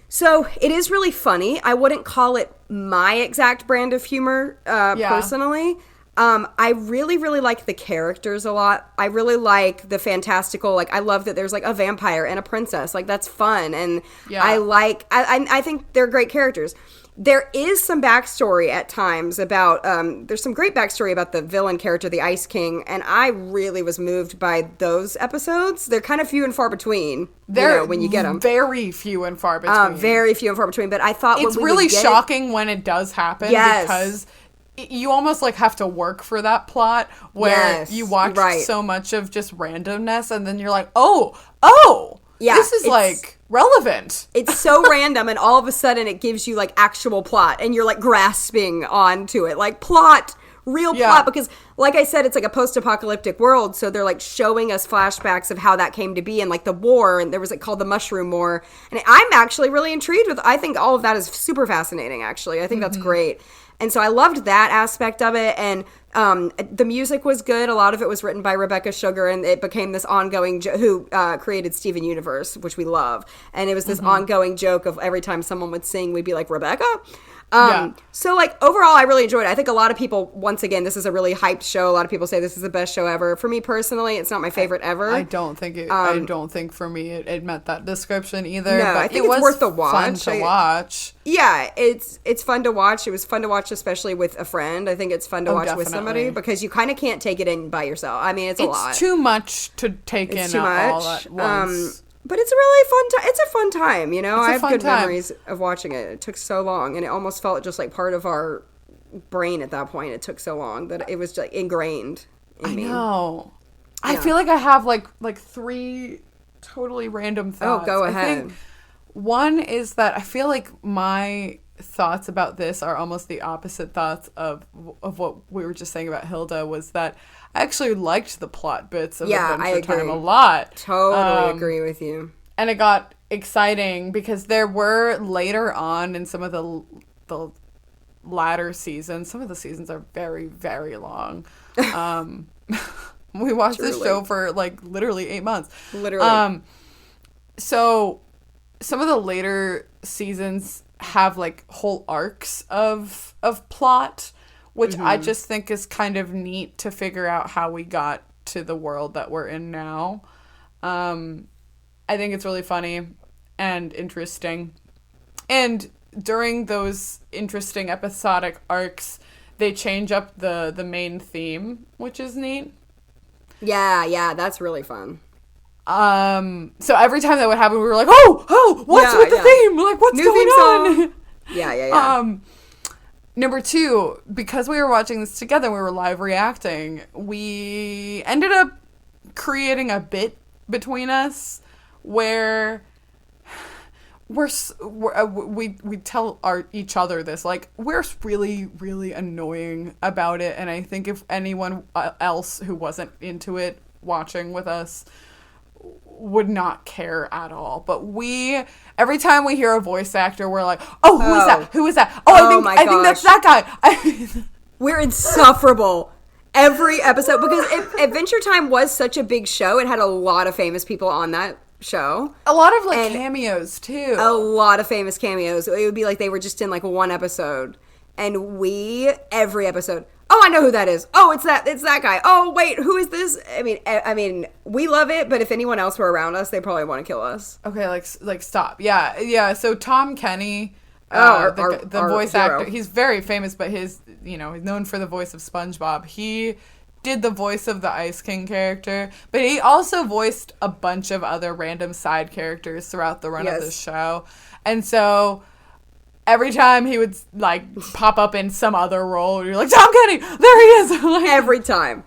So it is really funny. I wouldn't call it my exact brand of humor personally. I really, really like the characters a lot. I really like the fantastical, like, I love that there's, like, a vampire and a princess. Like, that's fun. And I think they're great characters. There is some backstory at times about, there's some great backstory about the villain character, the Ice King, and I really was moved by those episodes. They're kind of few and far between, when you get them. Very few and far between. Very few and far between, but I thought it's really shocking when it does happen because you almost, like, have to work for that plot where you watch so much of just randomness and then you're like, this is, like, relevant. It's so random, and all of a sudden it gives you, like, actual plot, and you're, like, grasping onto it. Like, real plot, because, like I said, it's, like, a post-apocalyptic world, so they're, like, showing us flashbacks of how that came to be, and, like, the war, and there was, like, called the Mushroom War, and I'm actually really intrigued with, I think all of that is super fascinating, actually. I think that's great. And so I loved that aspect of it, and the music was good. A lot of it was written by Rebecca Sugar, and it became this ongoing who created Steven Universe, which we love. And it was this ongoing joke of every time someone would sing, we'd be like, Rebecca? So, like, overall, I really enjoyed it. I think a lot of people, once again, this is a really hyped show. A lot of people say this is the best show ever. For me personally, it's not my favorite ever. I don't think for me it met that description either. No, but I think it's worth the watch. Fun to watch. Yeah, it's fun to watch. It was fun to watch, especially with a friend. I think it's fun to watch with somebody because you kind of can't take it in by yourself. I mean, it's a lot. It's too much to take in all at once. But it's a really fun time. It's a fun time, I have good memories of watching it. It took so long, and it almost felt just like part of our brain at that point. It took so long that it was like ingrained in me. I know. Yeah. I feel like I have like 3 totally random thoughts. Oh, go ahead. I think one is that I feel like my thoughts about this are almost the opposite thoughts of what we were just saying about Hilda, was that I actually liked the plot bits of Adventure Time a lot. Totally agree with you. And it got exciting because there were later on in some of the latter seasons, some of the seasons are very, very long. We watched this show for like literally 8 months. Literally. So some of the later seasons have like whole arcs of plot, which I just think is kind of neat to figure out how we got to the world that we're in now. I think it's really funny and interesting. And during those interesting episodic arcs, they change up the main theme, which is neat. Yeah, that's really fun. So every time that would happen, we were like, oh, what's with the theme? Like, what's going on? Yeah. Number 2, because we were watching this together, we were live reacting, we ended up creating a bit between us where we tell each other this, like, we're really, really annoying about it, and I think if anyone else who wasn't into it watching with us would not care at all. But every time we hear a voice actor, we're like, who is that? I think that's that guy. We're insufferable every episode, because Adventure Time was such a big show. It had a lot of famous people on that show. A lot of like cameos too. A lot of famous cameos. It would be like they were just in like one episode, and every episode, I know who that is. Oh, it's that guy. Oh, wait, who is this? I mean, we love it, but if anyone else were around us, they probably want to kill us. Okay, like stop. Yeah. So Tom Kenny, the voice actor, he's very famous, but he's known for the voice of SpongeBob. He did the voice of the Ice King character, but he also voiced a bunch of other random side characters throughout the run of the show, and so every time he would like pop up in some other role, you're like, Tom Kenny, there he is. Like, every time.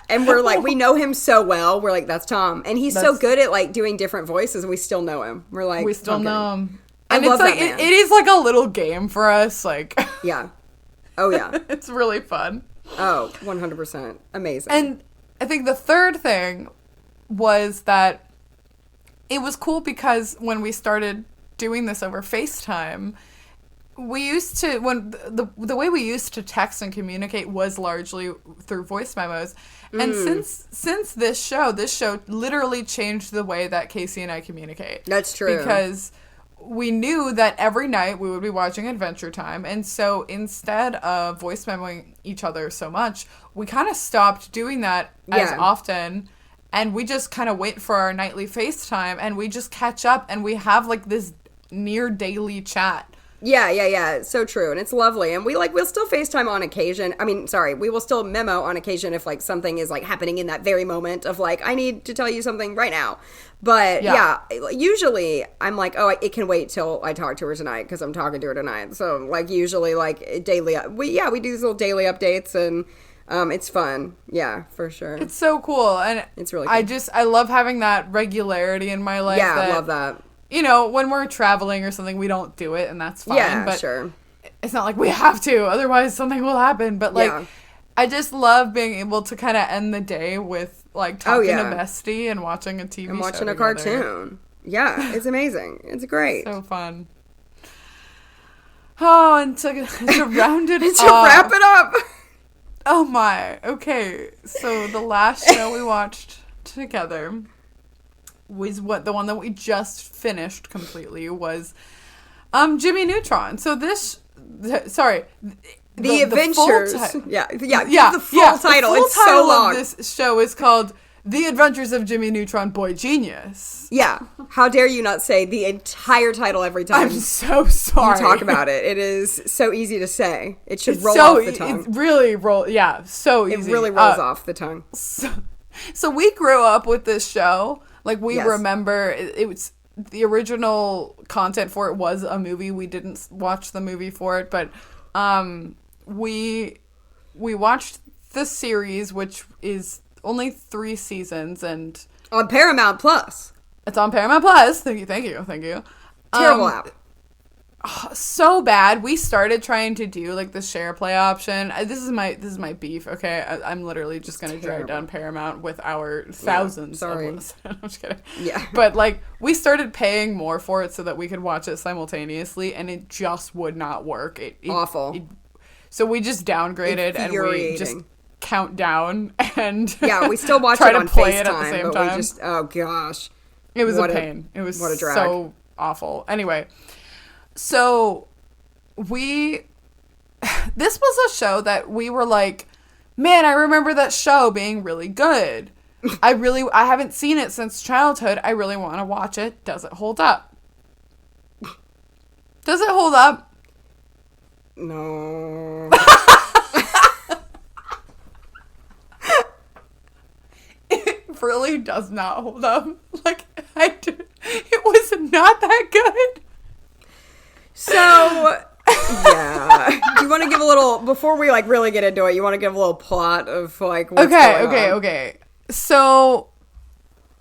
And we're like, we know him so well. We're like, that's Tom, and he's so good at like doing different voices. We still know him. We're like, we still know him. And it's like it is like a little game for us. Like, yeah, oh yeah, it's really fun. Oh, 100%, amazing. And I think the third thing was that it was cool because when we started doing this over FaceTime, we used to, when the way we used to text and communicate was largely through voice memos. And since this show literally changed the way that Casey and I communicate. That's true. Because we knew that every night we would be watching Adventure Time. And so instead of voice memoing each other so much, we kind of stopped doing that as often. And we just kind of wait for our nightly FaceTime, and we just catch up, and we have like this near daily chat. Yeah. It's so true. And it's lovely. And we'll still FaceTime on occasion. We will still memo on occasion if like something is like happening in that very moment of like, I need to tell you something right now. But usually I'm like, oh, it can wait till I talk to her tonight because I'm talking to her tonight. So like usually like daily, we do these little daily updates, and it's fun. Yeah, for sure. It's so cool. And it's really cool. I love having that regularity in my life. Yeah, I love that. You know, when we're traveling or something, we don't do it, and that's fine. Yeah, but sure. It's not like we have to, otherwise something will happen. But, like, I just love being able to kind of end the day with, like, talking to Bestie and watching a TV show. And watching a cartoon. Yeah, it's amazing. It's great. So fun. Oh, and to round it to wrap it up. Oh, my. Okay, so the last show we watched together was the one that we just finished completely was Jimmy Neutron. So the Adventures. The full the full title. The full it's title so long. Of this show is called The Adventures of Jimmy Neutron, Boy Genius. Yeah. How dare you not say the entire title every time? I'm so sorry. You talk about it. It is so easy to say. It should roll off the tongue. It really so easy. It really rolls off the tongue. So we grew up with this show. Like, we remember, it was, the original content for it was a movie. We didn't watch the movie for it, but we watched the series, which is only 3 seasons, and... On Paramount Plus. It's on Paramount Plus. Thank you. Terrible app. So bad. We started trying to do like the share play option. This is my beef. Okay, I'm literally just gonna drag down Paramount with our thousands. Sorry, of I'm just kidding. Yeah, but like we started paying more for it so that we could watch it simultaneously, and it just would not work. Awful. So we just downgraded and we just count down and we still watch try it on to play FaceTime, it at the same time. We just oh gosh, it was a pain. It was what a drag. So awful. Anyway. So, this was a show that we were like, man, I remember that show being really good. I haven't seen it since childhood. I really want to watch it. Does it hold up? Does it hold up? No. It really does not hold up. Like, it was not that good. So, yeah. Do you want to give a little, before we, like, really get into it, you want to give a little plot of, like, what's going on? Okay. So,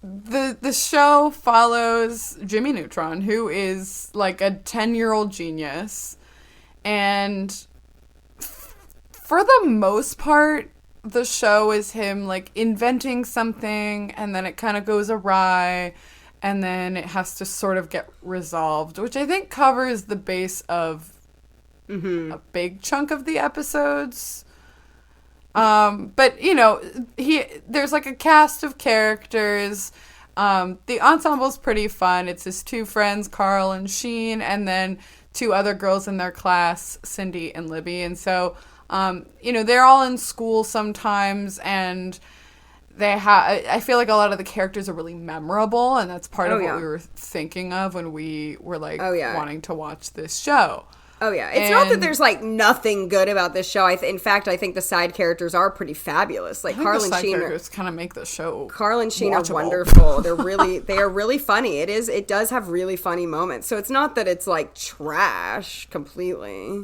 the show follows Jimmy Neutron, who is, like, a 10-year-old genius. And for the most part, the show is him, like, inventing something, and then it kind of goes awry. And then it has to sort of get resolved, which I think covers the base of a big chunk of the episodes. But, you know, there's like a cast of characters. The ensemble's pretty fun. It's his 2 friends, Carl and Sheen, and then 2 other girls in their class, Cindy and Libby. And so, you know, they're all in school sometimes, and... I feel like a lot of the characters are really memorable, and that's part of what we were thinking of when we were, like, wanting to watch this show. Oh, yeah. It's not that there's, like, nothing good about this show. In fact, I think the side characters are pretty fabulous. Like, Carl and Sheen characters kind of make the show Carl and Sheen watchable. Are wonderful. They are really funny. It does have really funny moments. So it's not that it's, like, trash completely.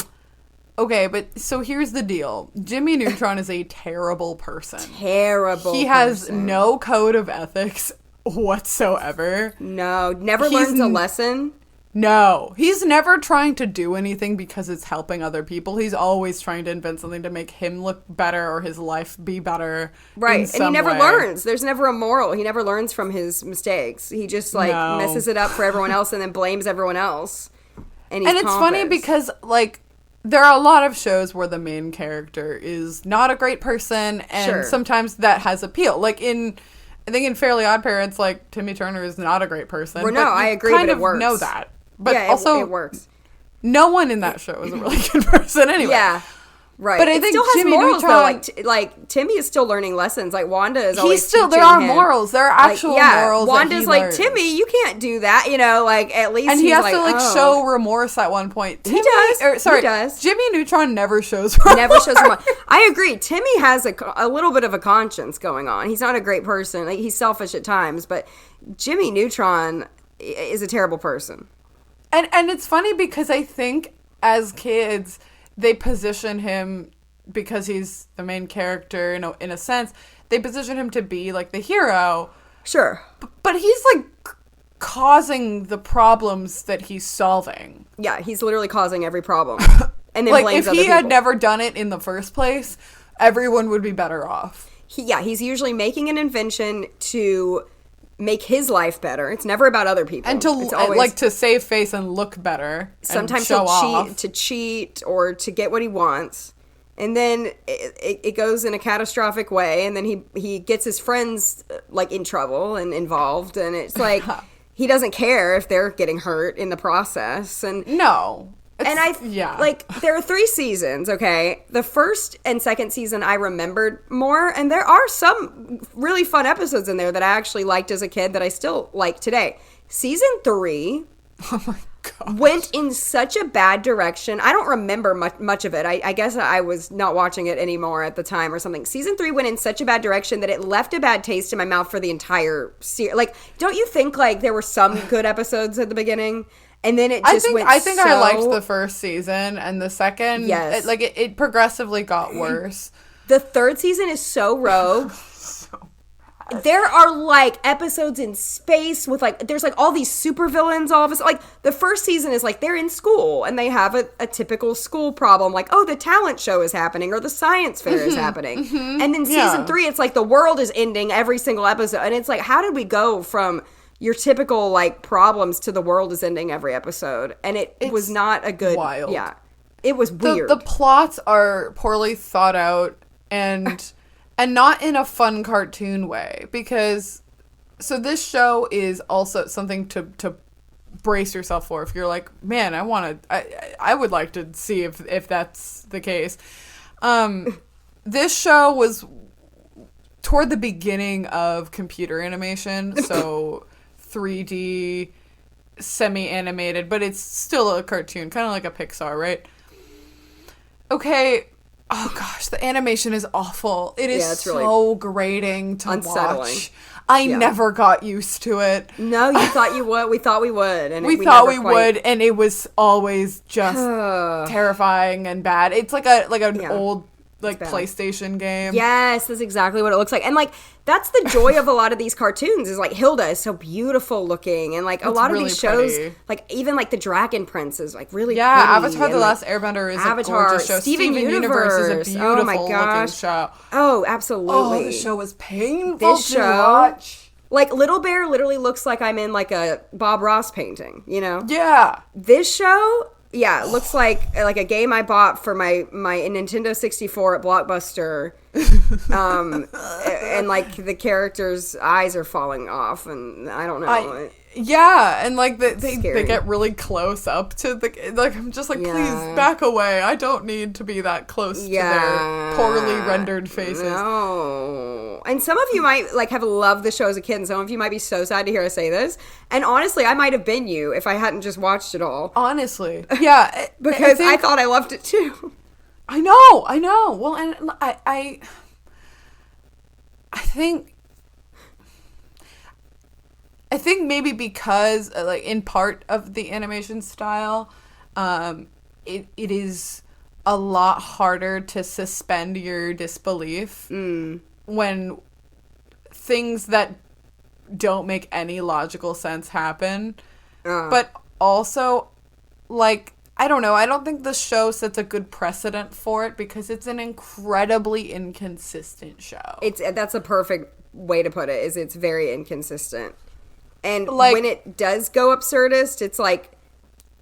Okay, but so here's the deal. Jimmy Neutron is a terrible person. He has no code of ethics whatsoever. No, never learns a lesson. No, he's never trying to do anything because it's helping other people. He's always trying to invent something to make him look better or his life be better. Right, and he never learns. There's never a moral. He never learns from his mistakes. He just, like, messes it up for everyone else and then blames everyone else. And it's funny because, like, there are a lot of shows where the main character is not a great person, and sometimes that has appeal. Like, I think in Fairly Odd Parents, like, Timmy Turner is not a great person. Well, no, I agree, kind but of it works. know that. But yeah, also, it works. No one in that show is a really good person anyway. Yeah. Right. But I it think still has Jimmy morals, Neutron, though. Like, Timmy is still learning lessons. Like, Wanda is always teaching there are him. morals. There are actual morals Wanda's that he like, learns. Timmy, you can't do that. You know, like, at least and he has like, to, like, show remorse at one point. He does. Jimmy Neutron never shows remorse. Never shows remorse. I agree. Timmy has a little bit of a conscience going on. He's not a great person. Like, he's selfish at times, but Jimmy Neutron is a terrible person. And it's funny because I think as kids, they position him, because he's the main character, in a sense, they position him to be, like, the hero. Sure. But he's, like, causing the problems that he's solving. Yeah, he's literally causing every problem. And then like, blames if other he people. had never done it in the first place, everyone would be better off. He's usually making an invention to make his life better. It's never about other people. And to save face and look better. Sometimes and show off. to cheat or to get what he wants. And then it goes in a catastrophic way, and then he gets his friends, like, in trouble and involved, and it's like he doesn't care if they're getting hurt in the process. And no. Like, there are 3 seasons, okay? The first and second season I remembered more, and there are some really fun episodes in there that I actually liked as a kid that I still like today. Season 3... Oh my God. Went in such a bad direction. I don't remember much of it. I guess I was not watching it anymore at the time or something. Season 3 went in such a bad direction that it left a bad taste in my mouth for the entire series. Like, don't you think, like, there were some good episodes at the beginning? And then it just went I think I liked the first season, and the second, yes. it progressively got worse. The third season is so rogue. There are, like, episodes in space with, like, there's, like, all these supervillains all of a sudden. Like, the first season is, like, they're in school, and they have a typical school problem. Like, oh, the talent show is happening, or the science fair is happening. And then season 3, it's like the world is ending every single episode. And it's like, how did we go from your typical, like, problems to the world is ending every episode? And it was not a good... wild. Yeah. It was weird. The plots are poorly thought out, and... And not in a fun cartoon way, because, so this show is also something to brace yourself for. If you're like, man, I would like to see if that's the case. This show was toward the beginning of computer animation, so 3D, semi-animated, but it's still a cartoon, kind of like a Pixar, right? Okay. Oh gosh, the animation is awful. It is so really grating to watch. I never got used to it. No, you thought you would. We thought we would. And we thought we would, and it was always just terrifying and bad. It's like an old PlayStation game. Yes, that's exactly what it looks like. And, like, that's the joy of a lot of these cartoons is, like, Hilda is so beautiful looking. And, like, a lot of these shows, like, even, like, the Dragon Prince is, like, really pretty. Avatar The Last Airbender is a gorgeous show. Steven Universe is a beautiful looking show. Oh, absolutely. Oh, the show was painful to watch. Like, Little Bear literally looks like I'm in, like, a Bob Ross painting, you know? Yeah. This show... Yeah, it looks like a game I bought for my Nintendo 64 at Blockbuster. And, like, the characters' eyes are falling off, and I don't know. And, like, they get really close up to the... Like, I'm just like, please, back away. I don't need to be that close to their poorly rendered faces. No. And some of you might, like, have loved the show as a kid, and some of you might be so sad to hear us say this. And honestly, I might have been you if I hadn't just watched it all. Honestly. Yeah. Because I thought I loved it, too. I know. Well, and I think maybe because, like, in part of the animation style, it is a lot harder to suspend your disbelief when things that don't make any logical sense happen. But also, like, I don't know. I don't think the show sets a good precedent for it because it's an incredibly inconsistent show. That's a perfect way to put it, is it's very inconsistent. And, like, when it does go absurdist, it's like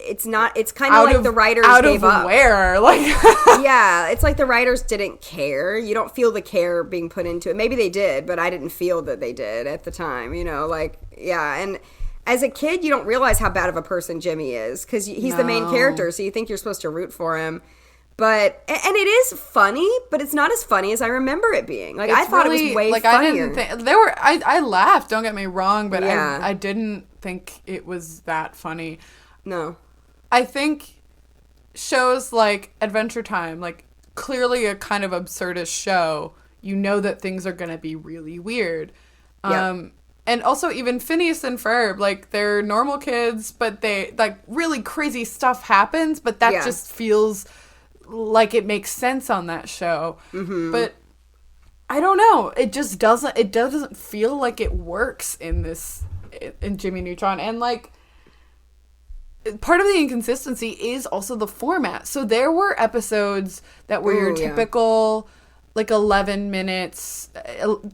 it's not, it's kind of like the writers gave up. Where? Like, yeah, it's like the writers didn't care. You don't feel the care being put into it. Maybe they did, but I didn't feel that they did at the time, you know, like, yeah. And as a kid, you don't realize how bad of a person Jimmy is because he's the main character, so you think you're supposed to root for him. But, and it is funny, but it's not as funny as I remember it being. Like, I thought it was way funnier. I didn't think, I laughed, don't get me wrong, but I didn't think it was that funny. No. I think shows like Adventure Time, like, clearly a kind of absurdist show, you know that things are going to be really weird. Yeah. And also even Phineas and Ferb, like, they're normal kids, but they, like, really crazy stuff happens, but that just feels like it makes sense on that show. Mm-hmm. But I don't know. It doesn't feel like it works in Jimmy Neutron. And, like, part of the inconsistency is also the format. So there were episodes that were your typical, like, 11 minutes,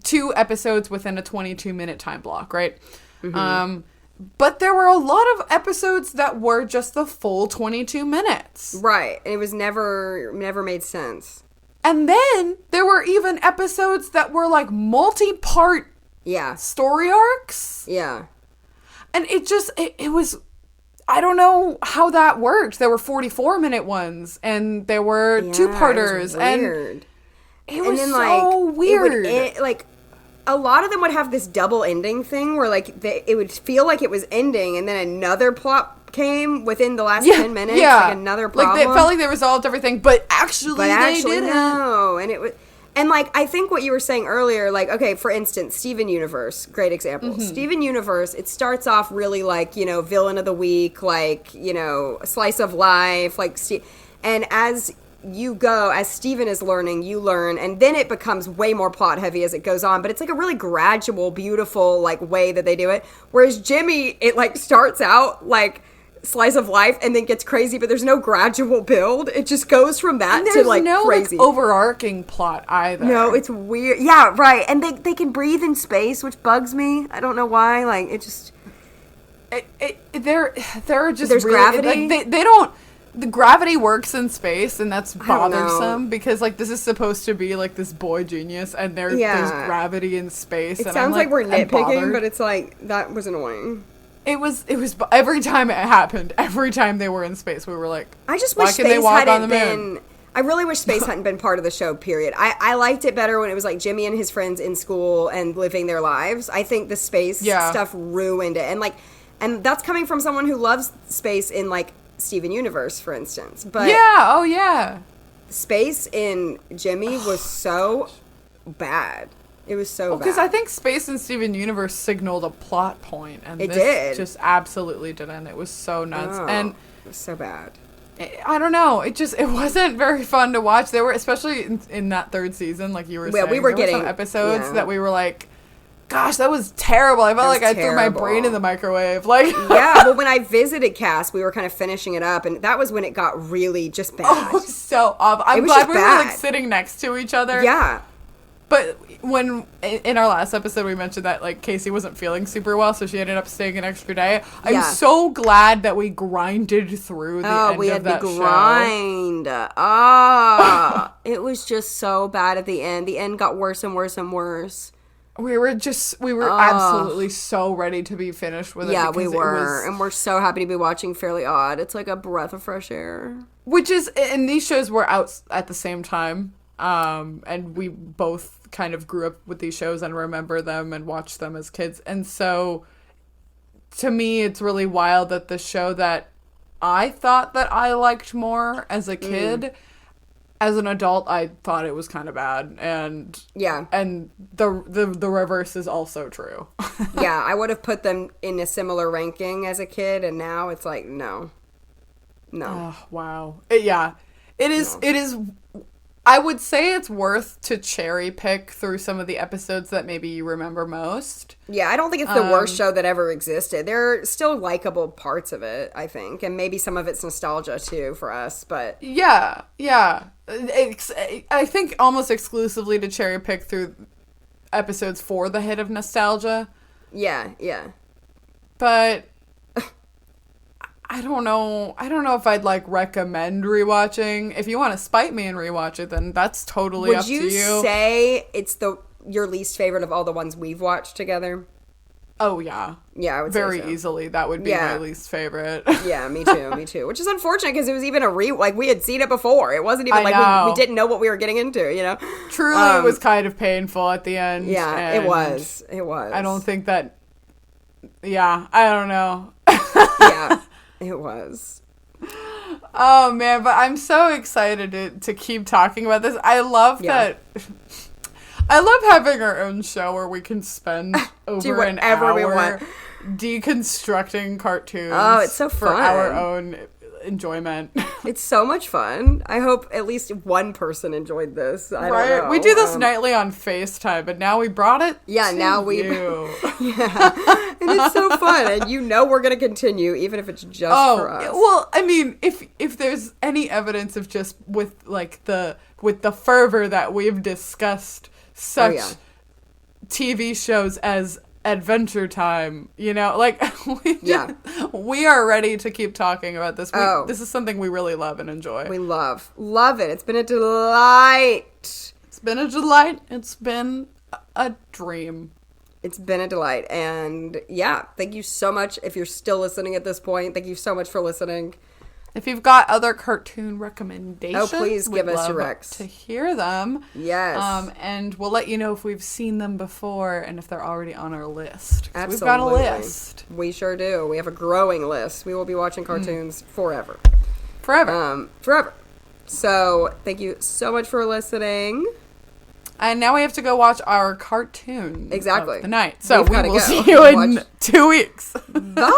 2 episodes within a 22-minute time block, right? Mm-hmm. But there were a lot of episodes that were just the full 22 minutes. Right. And it was never made sense. And then there were even episodes that were like multi-part story arcs. Yeah. And it was, I don't know how that worked. There were 44-minute ones and there were two-parters. And it was so weird. A lot of them would have this double ending thing where, like, it would feel like it was ending, and then another plot came within the last 10 minutes. Yeah. Like, another problem. Like, it felt like they resolved everything, but actually they didn't. No. And it was... And, like, I think what you were saying earlier, like, okay, for instance, Steven Universe, great example. Mm-hmm. Steven Universe, it starts off really, like, you know, villain of the week, like, you know, slice of life, like... And as you go, as Steven is learning, you learn, and then it becomes way more plot heavy as it goes on, but it's like a really gradual, beautiful, like, way that they do it. Whereas Jimmy, it, like, starts out like slice of life and then gets crazy, but there's no gradual build. It just goes from that to, like, no, crazy. Like, overarching plot either. No, it's weird. Yeah, right. And they can breathe in space, which bugs me. I don't know why. Like, it just... They're just There's really, gravity? Like, they don't... The gravity works in space, and that's bothersome because, like, this is supposed to be, like, this boy genius, and there's gravity in space. It and sounds like we're nitpicking, bothered. but it's like, that was annoying. It was every time it happened, every time they were in space, we were like, I just wish space hadn't been... I really wish space hadn't been part of the show, period. I liked it better when it was, like, Jimmy and his friends in school and living their lives. I think the space stuff ruined it. And, like, and that's coming from someone who loves space in, like, Steven Universe, for instance. But space in Jimmy was so bad. It was so bad. Because I think space in Steven Universe signaled a plot point, and it this just absolutely didn't. It was so nuts. And it was so bad. I don't know. It wasn't very fun to watch. There were, especially in that third season, like you were saying, we were getting some episodes that we were like, gosh, that was terrible. I felt like I threw my brain in the microwave. Like, yeah, well, when I visited Cass, we were kind of finishing it up, and that was when it got really just bad. Oh, so awful. I'm glad we were, like, sitting next to each other. Yeah. But when, in our last episode, we mentioned that, like, Casey wasn't feeling super well, so she ended up staying an extra day. I'm so glad that we grinded through the end of that show. Oh, we had to grind. It was just so bad at the end. The end got worse and worse and worse. We were absolutely so ready to be finished with it. Yeah, we were. And we're so happy to be watching Fairly Odd. It's like a breath of fresh air. Which is, and these shows were out at the same time. And we both kind of grew up with these shows and remember them and watched them as kids. And so, to me, it's really wild that the show that I thought that I liked more as a kid... As an adult, I thought it was kind of bad, and the reverse is also true. Yeah, I would have put them in a similar ranking as a kid, and now it's like no. Oh, wow. It is. No. It is. I would say it's worth to cherry pick through some of the episodes that maybe you remember most. Yeah, I don't think it's the worst show that ever existed. There are still likable parts of it, I think, and maybe some of it's nostalgia too for us. But yeah. I think almost exclusively to cherry pick through episodes for the hit of nostalgia. Yeah. But I don't know. I don't know if I'd like recommend rewatching. If you want to spite me and rewatch it, then that's totally up to you. Would you say it's your least favorite of all the ones we've watched together? Oh yeah. Yeah, I would say very so. easily. That would be my least favorite. Yeah, me too. Which is unfortunate because it was even like we had seen it before. It wasn't even like we didn't know what we were getting into, you know? Truly, it was kind of painful at the end. Yeah, it was. It was. I don't think that. Yeah, I don't know. Yeah, it was. Oh man, but I'm so excited to keep talking about this. I love that. I love having our own show where we can spend over an hour we want. deconstructing cartoons. Oh, it's so fun. For our own enjoyment. It's so much fun. I hope at least one person enjoyed this. I don't know. We do this nightly on FaceTime, but now we brought it to now we you. Yeah. And it's so fun. And we're going to continue, even if it's just for us. Well, I mean, if there's any evidence of just with the fervor that we've discussed such TV shows as Adventure Time, like we are ready to keep talking about this. This is something we really love and enjoy. We love it. It's been a delight. It's been a delight. It's been a dream. It's been a delight. And thank you so much. If you're still listening at this point, thank you so much for listening. If you've got other cartoon recommendations, please give us your recs to hear them. Yes. And we'll let you know if we've seen them before and if they're already on our list. Absolutely. We've got a list. We sure do. We have a growing list. We will be watching cartoons forever. Forever. So thank you so much for listening. And now we have to go watch our cartoon. Exactly. Of the night. So we will go. see you in 2 weeks. Bye.